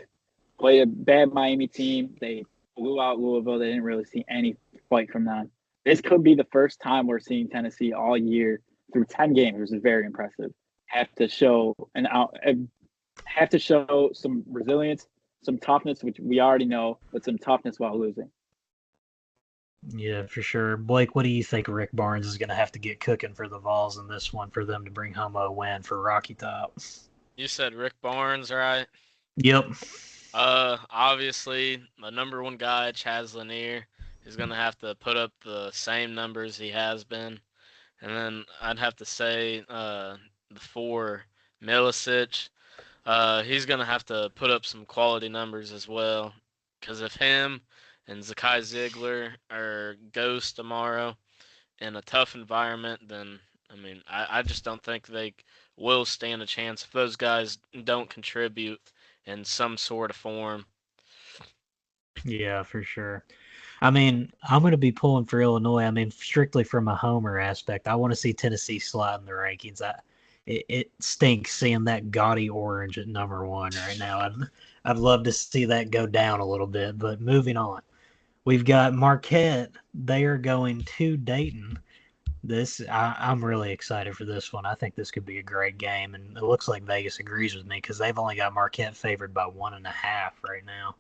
played a bad Miami team. They blew out Louisville. They didn't really see any fight from them. This could be the first time we're seeing Tennessee all year through 10 games, which is very impressive. Have to show some resilience, some toughness, which we already know, but some toughness while losing. Yeah, for sure. Blake, what do you think Rick Barnes is going to have to get cooking for the Vols in this one for them to bring home a win for Rocky Top? You said Rick Barnes, right? Yep. Obviously, the number one guy, Chaz Lanier, is going to have to put up the same numbers he has been. And then I'd have to say the 4, Milicic, he's going to have to put up some quality numbers as well. Because if him and Zakai Ziegler are ghosts tomorrow in a tough environment, then, I mean, I just don't think they will stand a chance if those guys don't contribute in some sort of form. Yeah, for sure. I mean, I'm going to be pulling for Illinois. I mean, strictly from a homer aspect, I want to see Tennessee slide in the rankings. It stinks seeing that gaudy orange at number 1 right now. I'd love to see that go down a little bit. But moving on, we've got Marquette. They are going to Dayton. I'm really excited for this one. I think this could be a great game, and it looks like Vegas agrees with me because they've only got Marquette favored by 1.5 right now.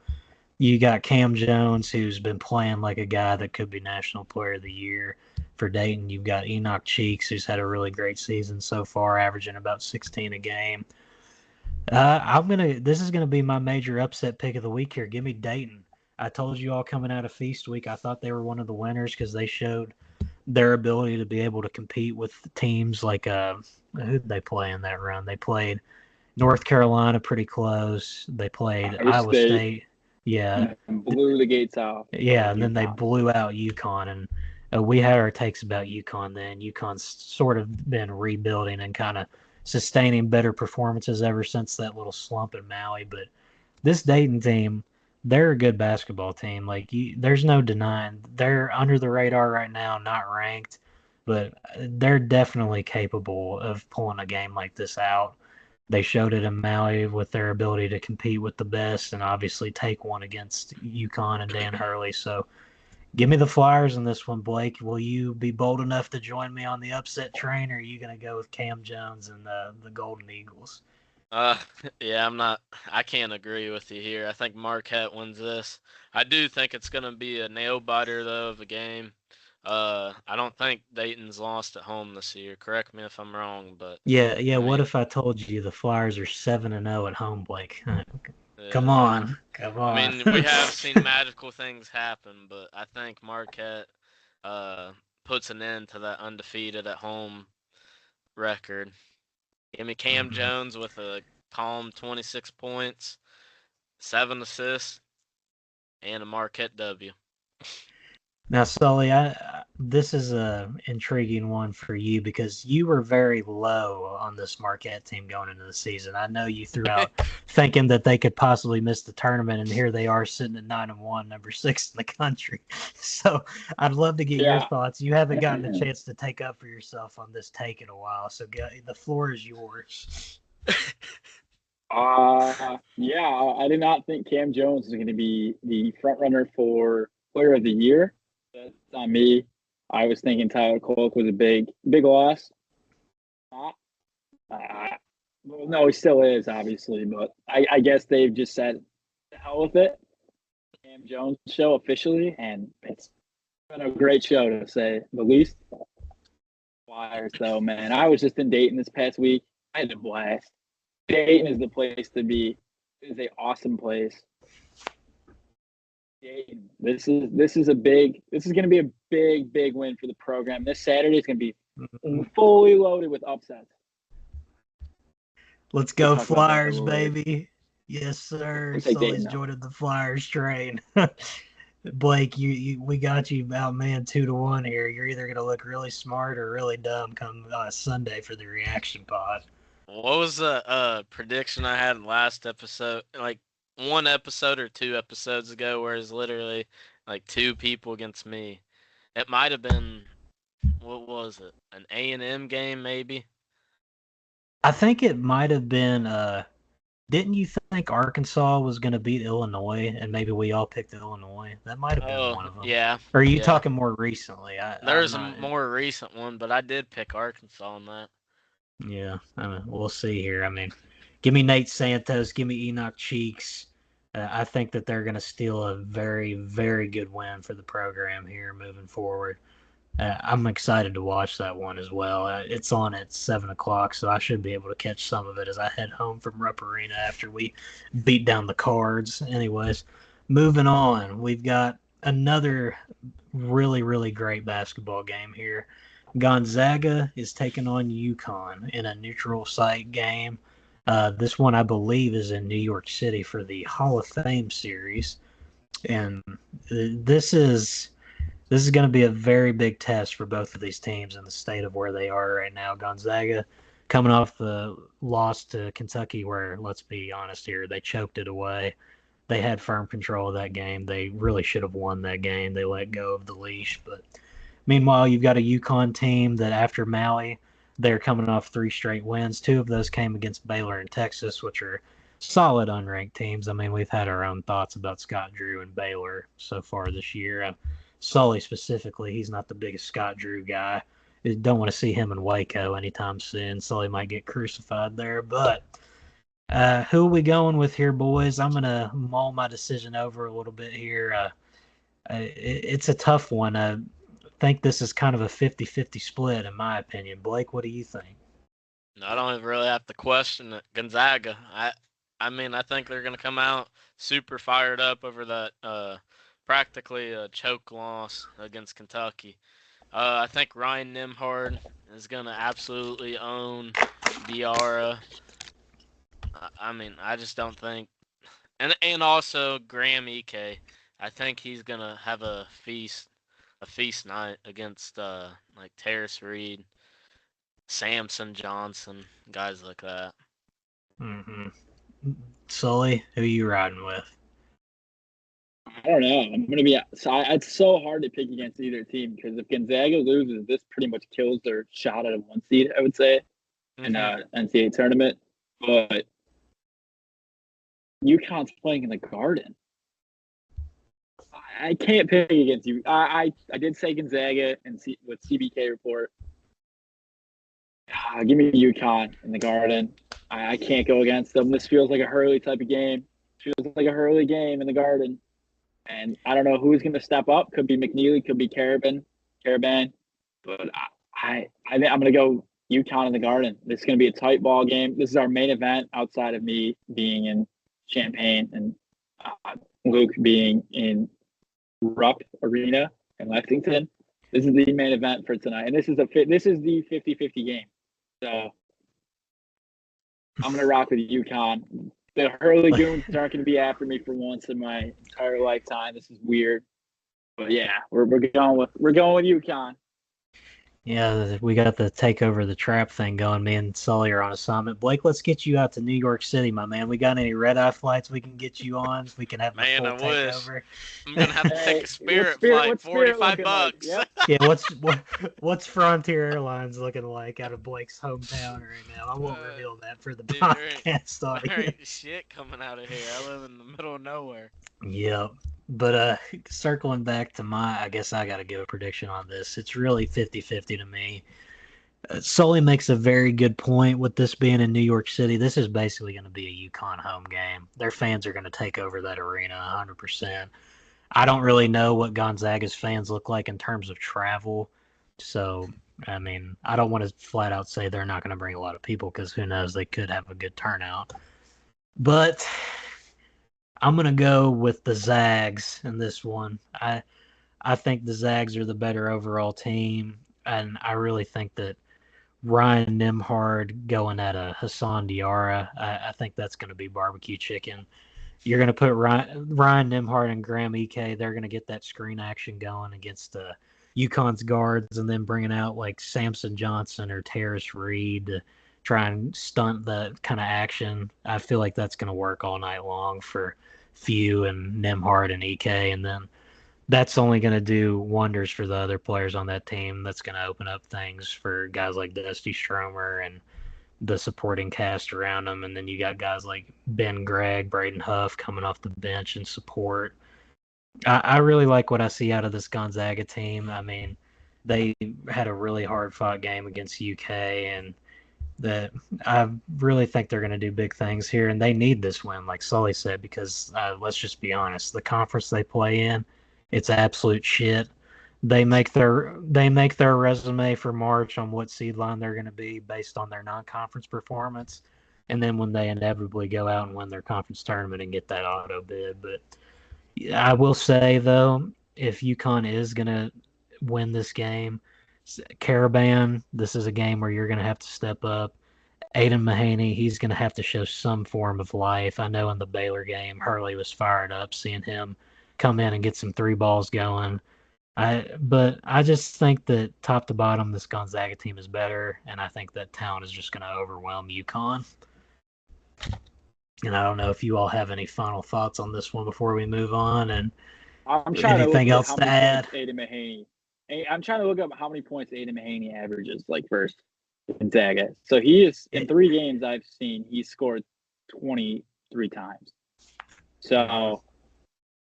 You got Cam Jones, who's been playing like a guy that could be National Player of the Year for Dayton. You've got Enoch Cheeks, who's had a really great season so far, averaging about 16 a game. This is gonna be my major upset pick of the week here. Give me Dayton. I told you all coming out of Feast Week, I thought they were one of the winners because they showed their ability to be able to compete with teams like who did they play in that run? They played North Carolina pretty close. They played Iowa State. Yeah, and blew the gates off. yeah, and then they blew out UConn, and we had our takes about UConn then. UConn's sort of been rebuilding and kind of sustaining better performances ever since that little slump in Maui. But this Dayton team, they're a good basketball team. Like there's no denying they're under the radar right now, not ranked, but they're definitely capable of pulling a game like this out. They showed it in Maui with their ability to compete with the best and obviously take one against UConn and Dan Hurley. So give me the Flyers in this one, Blake. Will you be bold enough to join me on the upset train, or are you going to go with Cam Jones and the Golden Eagles? Yeah, I'm not. I can't agree with you here. I think Marquette wins this. I do think it's going to be a nail biter though of a game. I don't think Dayton's lost at home this year. Correct me if I'm wrong, but Yeah. I What mean, if I told you the Flyers are 7-0 at home, Blake? Come yeah. on, come I on. mean, we have seen magical things happen, but I think Marquette uh, puts an end to that undefeated at home record. Give me Cam Mhm. Jones with a calm 26 points, 7 assists, and a Marquette W. Now, Sully, this is a intriguing one for you because you were very low on this Marquette team going into the season. I know you threw out thinking that they could possibly miss the tournament, and here they are sitting at 9-1, number 6 in the country. So I'd love to get your thoughts. You haven't gotten a chance to take up for yourself on this take in a while, so the floor is yours. Yeah, I did not think Cam Jones was going to be the front runner for Player of the Year. That's on me. I was thinking Tyler Kolk was a big loss. Well, no, he still is, obviously, but I guess they've just said the hell with it. Cam Jones show officially, and it's been a great show to say the least. Flyers, though, man. I was just in Dayton this past week. I had a blast. Dayton is the place to be. It is an awesome place. Dayton. This is going to be a big win for the program. This Saturday is going to be fully loaded with upsets. Let's go Flyers, baby. Yes, sir. Sully's joining the Flyers train. Blake, we got you about 2-1 here. You're either gonna look really smart or really dumb come Sunday for the reaction pod. What was the prediction I had in last episode? Like one episode or 2 episodes ago, where it's literally like 2 people against me. It might have been, what was it? An A&M game, maybe. I think it might have been. Didn't you think Arkansas was going to beat Illinois, and maybe we all picked Illinois? That might have been one of them. Yeah. Or are you talking more recently? There's a more recent one, but I did pick Arkansas on that. Yeah, we'll see here. I mean, give me Nate Santos, give me Enoch Cheeks. I think that they're going to steal a very, very good win for the program here moving forward. I'm excited to watch that one as well. It's on at 7 o'clock, so I should be able to catch some of it as I head home from Rupp Arena after we beat down the Cards. Anyways, moving on, we've got another really, really great basketball game here. Gonzaga is taking on UConn in a neutral site game. This one, I believe, is in New York City for the Hall of Fame series. And this is going to be a very big test for both of these teams in the state of where they are right now. Gonzaga coming off the loss to Kentucky where, let's be honest here, they choked it away. They had firm control of that game. They really should have won that game. They let go of the leash. But meanwhile, you've got a UConn team that after Maui, they're coming off 3 straight wins. 2 of those came against Baylor and Texas, which are solid unranked teams. I mean, we've had our own thoughts about Scott Drew and Baylor so far this year. Sully specifically, he's not the biggest Scott Drew guy. don't want to see him in Waco anytime soon, so he might get crucified there. But who are we going with here, boys? I'm gonna mull my decision over a little bit here. It's a tough one. I think this is kind of a 50-50 split, in my opinion. Blake, what do you think? I don't even really have to question it. Gonzaga. I mean, I think they're going to come out super fired up over that practically a choke loss against Kentucky. I think Ryan Nembhard is going to absolutely own Diarra. I mean, I just don't think, and also Graham Ike. I think he's going to have a feast night against like Terrace Reed, Samson Johnson, guys like that. Mm-hmm. Sully, who you riding with? I don't know. I'm gonna be. It's so hard to pick against either team because if Gonzaga loses, this pretty much kills their shot at a 1 seed. I would say in NCAA tournament. But UConn's playing in the Garden. I can't pick against you. I did say Gonzaga and with CBK report. Give me UConn in the Garden. I can't go against them. This feels like a Hurley type of game. Feels like a Hurley game in the Garden. And I don't know who's going to step up. Could be McNeely, could be Caravan. But I think I'm going to go UConn in the Garden. This is going to be a tight ball game. This is our main event outside of me being in Champaign and Luke being in Rupp Arena in Lexington. This is the main event for tonight. And this is the 50-50 game. So I'm going to rock with UConn. The Hurley Goons aren't going to be after me for once in my entire lifetime. This is weird, but yeah, we're going with UConn. Yeah, we got the take over the trap thing going. Me and Sully are on assignment. Blake, let's get you out to New York City, my man. We got any red-eye flights we can get you on? We can have the full takeover. I'm gonna have to take a Spirit flight, $45. Like? Yep. Yeah, what's Frontier Airlines looking like out of Blake's hometown right now? I won't reveal that for the podcast audience. There ain't shit coming out of here. I live in the middle of nowhere. Yep. But circling back to I guess I got to give a prediction on this. It's really 50-50 to me. Sully makes a very good point with this being in New York City. This is basically going to be a UConn home game. Their fans are going to take over that arena 100%. I don't really know what Gonzaga's fans look like in terms of travel. So, I mean, I don't want to flat out say they're not going to bring a lot of people because who knows, they could have a good turnout. But I'm going to go with the Zags in this one. I think the Zags are the better overall team, and I really think that Ryan Nembhard going at a Hassan Diarra, I think that's going to be barbecue chicken. You're going to put Ryan Nembhard and Graham Ike. They're going to get that screen action going against UConn's guards and then bringing out like Samson Johnson or Terrace Reed to try and stunt that kind of action. I feel like that's going to work all night long for Few and Nembhard and Ike. And then that's only going to do wonders for the other players on that team. That's going to open up things for guys like Dusty Stromer and the supporting cast around them. And then you got guys like Ben Gregg, Braden Huff coming off the bench in support. I really like what I see out of this Gonzaga team. I mean, they had a really hard-fought game against UK, and that I really think they're going to do big things here, and they need this win, like Sully said, because let's just be honest, the conference they play in, it's absolute shit. They make their resume for March on what seed line they're going to be based on their non-conference performance, and then when they inevitably go out and win their conference tournament and get that auto bid. But I will say though, if UConn is going to win this game, Caravan, this is a game where you're going to have to step up. Aiden Mahaney, he's going to have to show some form of life. I know in the Baylor game, Hurley was fired up seeing him come in and get some three balls going. But I just think that top to bottom, this Gonzaga team is better, and I think that talent is just going to overwhelm UConn. And I don't know if you all have any final thoughts on this one before we move on. And I'm trying anything to else to add? Aiden Mahaney. I'm trying to look up how many points Aiden Mahaney averages, like versus Gonzaga. So he is in 3 games I've seen, he scored 23 times. So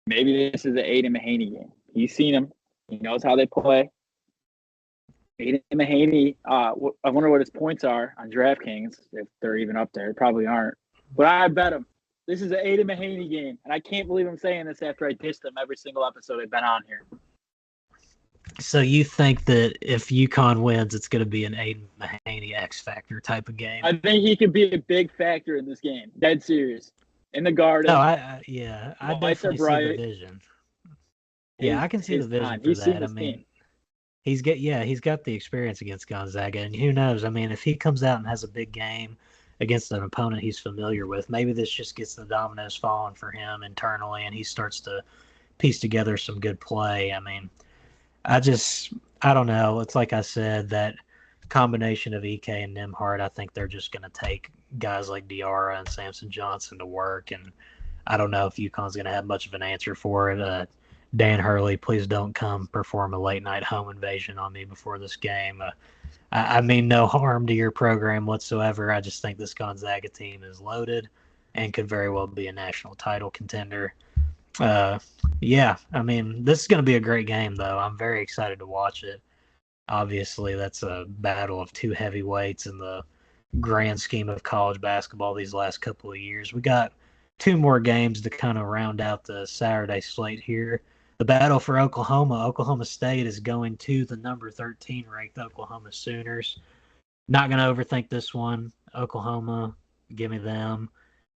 maybe this is an Aiden Mahaney game. He's seen him. He knows how they play. Aiden Mahaney, I wonder what his points are on DraftKings, if they're even up there. Probably aren't. But I bet him. This is an Aiden Mahaney game, and I can't believe I'm saying this after I dissed him every single episode I've been on here. So you think that if UConn wins, it's going to be an Aiden Mahaney X Factor type of game? I think he could be a big factor in this game. Dead serious. In the Garden. No, I definitely see the vision. Yeah, I can see the vision for that. I mean, he's got the experience against Gonzaga, and who knows? I mean, if he comes out and has a big game against an opponent he's familiar with, maybe this just gets the dominoes falling for him internally, and he starts to piece together some good play. I mean, I don't know. It's like I said, that combination of EK and Nembhard, I think they're just going to take guys like Diarra and Samson Johnson to work, and I don't know if UConn's going to have much of an answer for it. Dan Hurley, please don't come perform a late-night home invasion on me before this game. I mean no harm to your program whatsoever. I just think this Gonzaga team is loaded and could very well be a national title contender. Yeah, I mean, this is going to be a great game, though. I'm very excited to watch it. Obviously, that's a battle of two heavyweights in the grand scheme of college basketball these last couple of years. We got two more games to kind of round out the Saturday slate here. The battle for Oklahoma. Oklahoma State is going to the number 13 ranked Oklahoma Sooners. Not going to overthink this one. Oklahoma, give me them.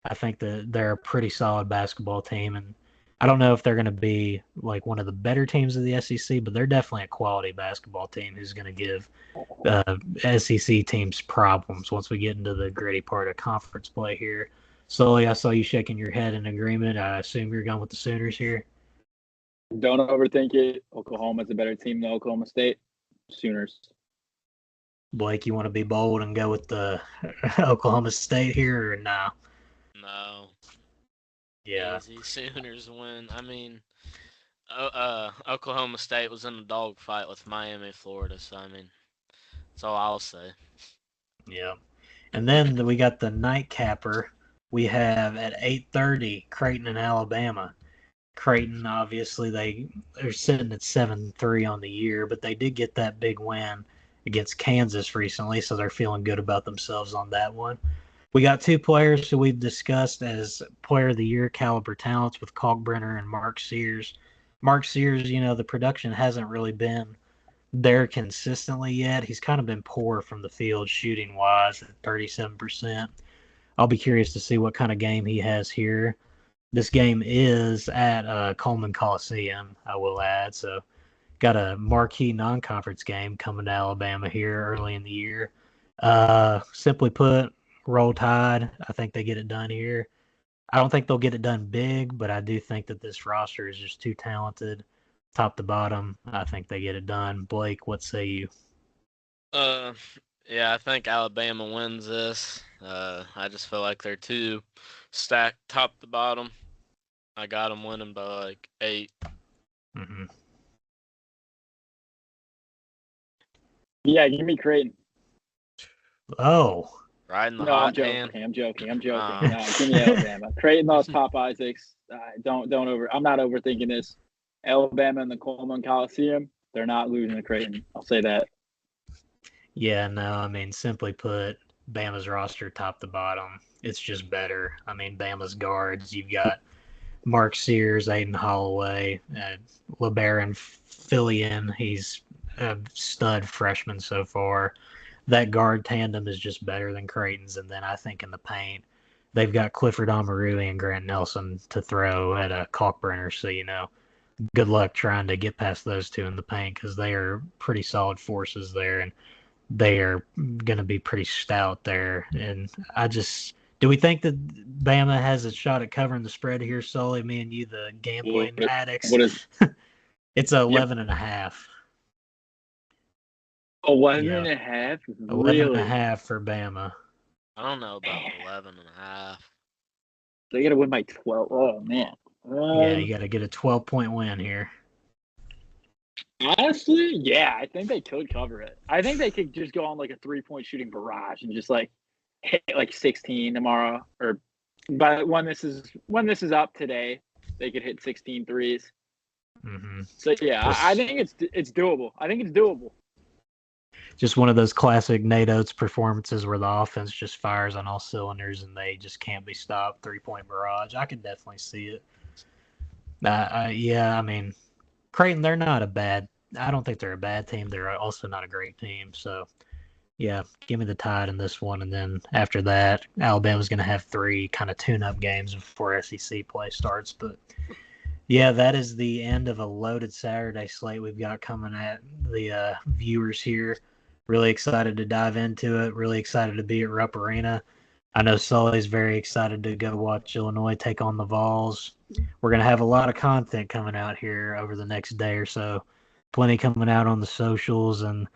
I think that they're a pretty solid basketball team, and I don't know if they're going to be like one of the better teams of the SEC, but they're definitely a quality basketball team who's going to give SEC teams problems once we get into the gritty part of conference play here. Sully, I saw you shaking your head in agreement. I assume you're going with the Sooners here. Don't overthink it. Oklahoma's a better team than Oklahoma State. Sooners. Blake, you want to be bold and go with the Oklahoma State here or no? No. Yeah. Easy Sooners win. I mean, Oklahoma State was in a dogfight with Miami, Florida. So, I mean, that's all I'll say. Yeah. And then we got the nightcapper. We have at 8:30 Creighton and Alabama. Creighton, obviously, they're sitting at 7-3 on the year, but they did get that big win against Kansas recently, so they're feeling good about themselves on that one. We got two players who we've discussed as Player of the Year caliber talents with Kalkbrenner and Mark Sears. Mark Sears, the production hasn't really been there consistently yet. He's kind of been poor from the field shooting-wise at 37%. I'll be curious to see what kind of game he has here. This game is at Coleman Coliseum, I will add. So got a marquee non-conference game coming to Alabama here early in the year. Simply put, Roll Tide. I think they get it done here. I don't think they'll get it done big, but I do think that this roster is just too talented, top to bottom. I think they get it done. Blake, what say you? Yeah, I think Alabama wins this. I just feel like they're too stacked top to bottom. I got them winning by like 8. Mm-hmm. Yeah, give me Creighton. Oh. Riding the hot hand. I'm joking. No, give me Alabama. Creighton lost Pop Isaacs. I'm not overthinking this. Alabama and the Coleman Coliseum, they're not losing to Creighton. I'll say that. Yeah, no, I mean, simply put, Bama's roster top to bottom, it's just better. I mean, Bama's guards, you've got Mark Sears, Aiden Holloway, LeBaron Fillion. He's a stud freshman so far. That guard tandem is just better than Creighton's. And then I think in the paint, they've got Clifford Omarui and Grant Nelson to throw at a Kalkbrenner. So, good luck trying to get past those two in the paint because they are pretty solid forces there. And they are going to be pretty stout there. And do we think that Bama has a shot at covering the spread here, Sully? Me and you, the gambling addicts. What is? It's 11.5. 11.5? 11.5 for Bama. I don't know about 11.5. They got to win by 12. Oh, man. Yeah, you got to get a 12-point win here. Honestly, yeah, I think they could cover it. I think they could just go on like a 3-point shooting barrage and just like hit like 16 tomorrow, or by when this is up today, they could hit 16 threes. Mm-hmm. So yeah, I think it's doable. just one of those classic Nate Oates performances where the offense just fires on all cylinders and they just can't be stopped. 3-point barrage. I could definitely see it. Yeah, I mean, Creighton, they're not a bad. I don't think they're a bad team. They're also not a great team. So, yeah, give me the Tide in this one. And then after that, Alabama's going to have 3 kind of tune-up games before SEC play starts. But, yeah, that is the end of a loaded Saturday slate we've got coming at the viewers here. Really excited to dive into it. Really excited to be at Rupp Arena. I know Sully's very excited to go watch Illinois take on the Vols. We're going to have a lot of content coming out here over the next day or so. Plenty coming out on the socials, and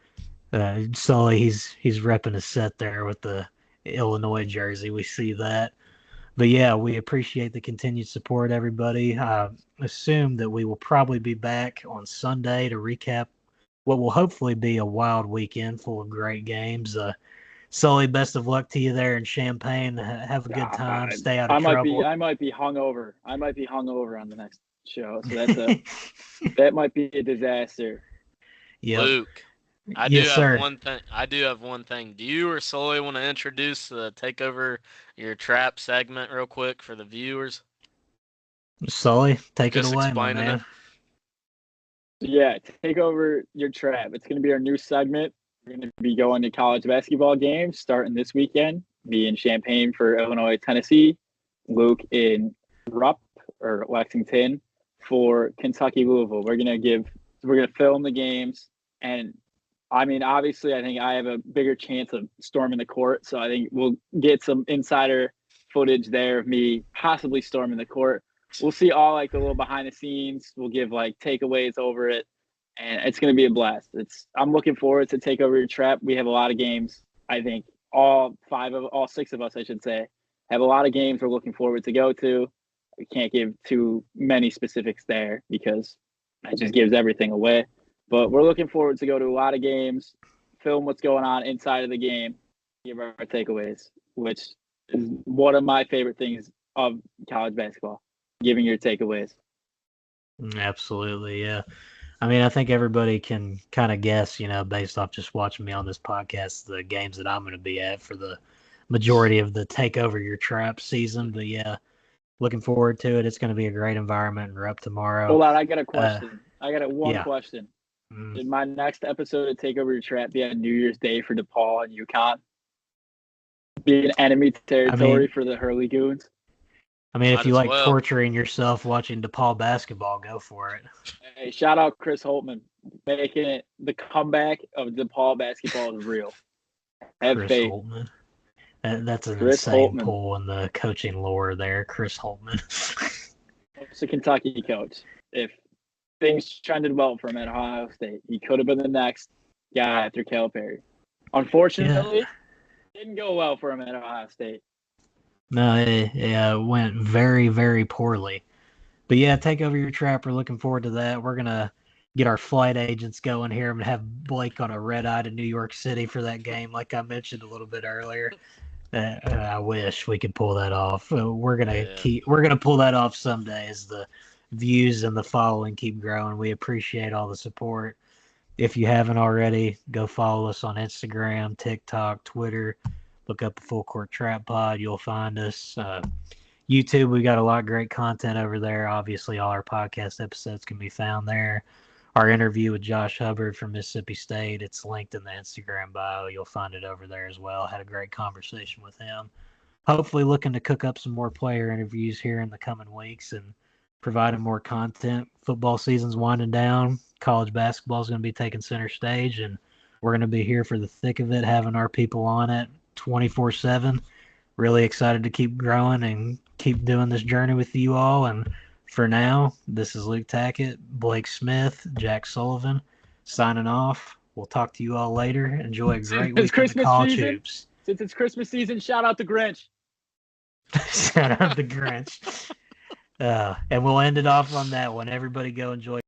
Sully, he's repping his set there with the Illinois jersey. We see that. But yeah, we appreciate the continued support, everybody. I assume that we will probably be back on Sunday to recap what will hopefully be a wild weekend full of great games. Sully, best of luck to you there in Champaign. Have a good time. Stay out of trouble. I might be hungover. I might be hungover on the next show. So that might be a disaster. Yep. Luke, I do have one thing. Do you or Sully want to introduce the Take Over Your Trap segment real quick for the viewers? Sully, take it away, my man. Yeah, Take Over Your Trap. It's going to be our new segment. We're going to be going to college basketball games starting this weekend. Be in Champaign for Illinois, Tennessee. Luke in Rupp or Lexington for Kentucky, Louisville. We're going to film the games. And I mean, obviously, I think I have a bigger chance of storming the court. So I think we'll get some insider footage there of me possibly storming the court. We'll see all like the little behind the scenes. We'll give like takeaways over it. And it's going to be a blast. I'm looking forward to Take Over Your Trap. We have a lot of games. I think all 6 of us, I should say, have a lot of games we're looking forward to go to. We can't give too many specifics there because that just gives everything away. But we're looking forward to go to a lot of games, film what's going on inside of the game, give our takeaways, which is one of my favorite things of college basketball, giving your takeaways. Absolutely, yeah. I mean, I think everybody can kind of guess, based off just watching me on this podcast, the games that I'm going to be at for the majority of the Take Over Your Trap season. But yeah, looking forward to it. It's going to be a great environment, and we're up tomorrow. Hold on, I got a question. One question. Mm. Did my next episode of Take Over Your Trap be on New Year's Day for DePaul and UConn? Be an enemy territory for the Hurley Goons? I mean, if you like torturing yourself watching DePaul basketball, go for it. Hey, shout out Chris Holtman, making it the comeback of DePaul basketball is real. Have Chris faith. Holtman. That's an insane pull in the coaching lore there, Chris Holtman. It's a Kentucky coach. If things trended well for him at Ohio State, he could have been the next guy after Calipari. Unfortunately, it didn't go well for him at Ohio State. No, it went very, very poorly. But yeah, Take Over Your Trap. We're looking forward to that. We're going to get our flight agents going here and have Blake on a red eye to New York City for that game, like I mentioned a little bit earlier. I wish we could pull that off. We're gonna pull that off someday as the views and the following keep growing. We appreciate all the support. If you haven't already, go follow us on Instagram, TikTok, Twitter. Look up the Full Court Trap Pod. You'll find us. YouTube, we got a lot of great content over there. Obviously, all our podcast episodes can be found there. Our interview with Josh Hubbard from Mississippi State, it's linked in the Instagram bio. You'll find it over there as well. Had a great conversation with him. Hopefully looking to cook up some more player interviews here in the coming weeks and providing more content. Football season's winding down. College basketball is going to be taking center stage, and we're going to be here for the thick of it, having our people on it 24/7. Really excited to keep growing and keep doing this journey with you all. And for now, this is Luke Tackett, Blake Smith, Jack Sullivan, signing off. We'll talk to you all later. Enjoy a great week of college hoops. Since it's Christmas season, shout out the Grinch. Shout out the Grinch. And we'll end it off on that one. Everybody go enjoy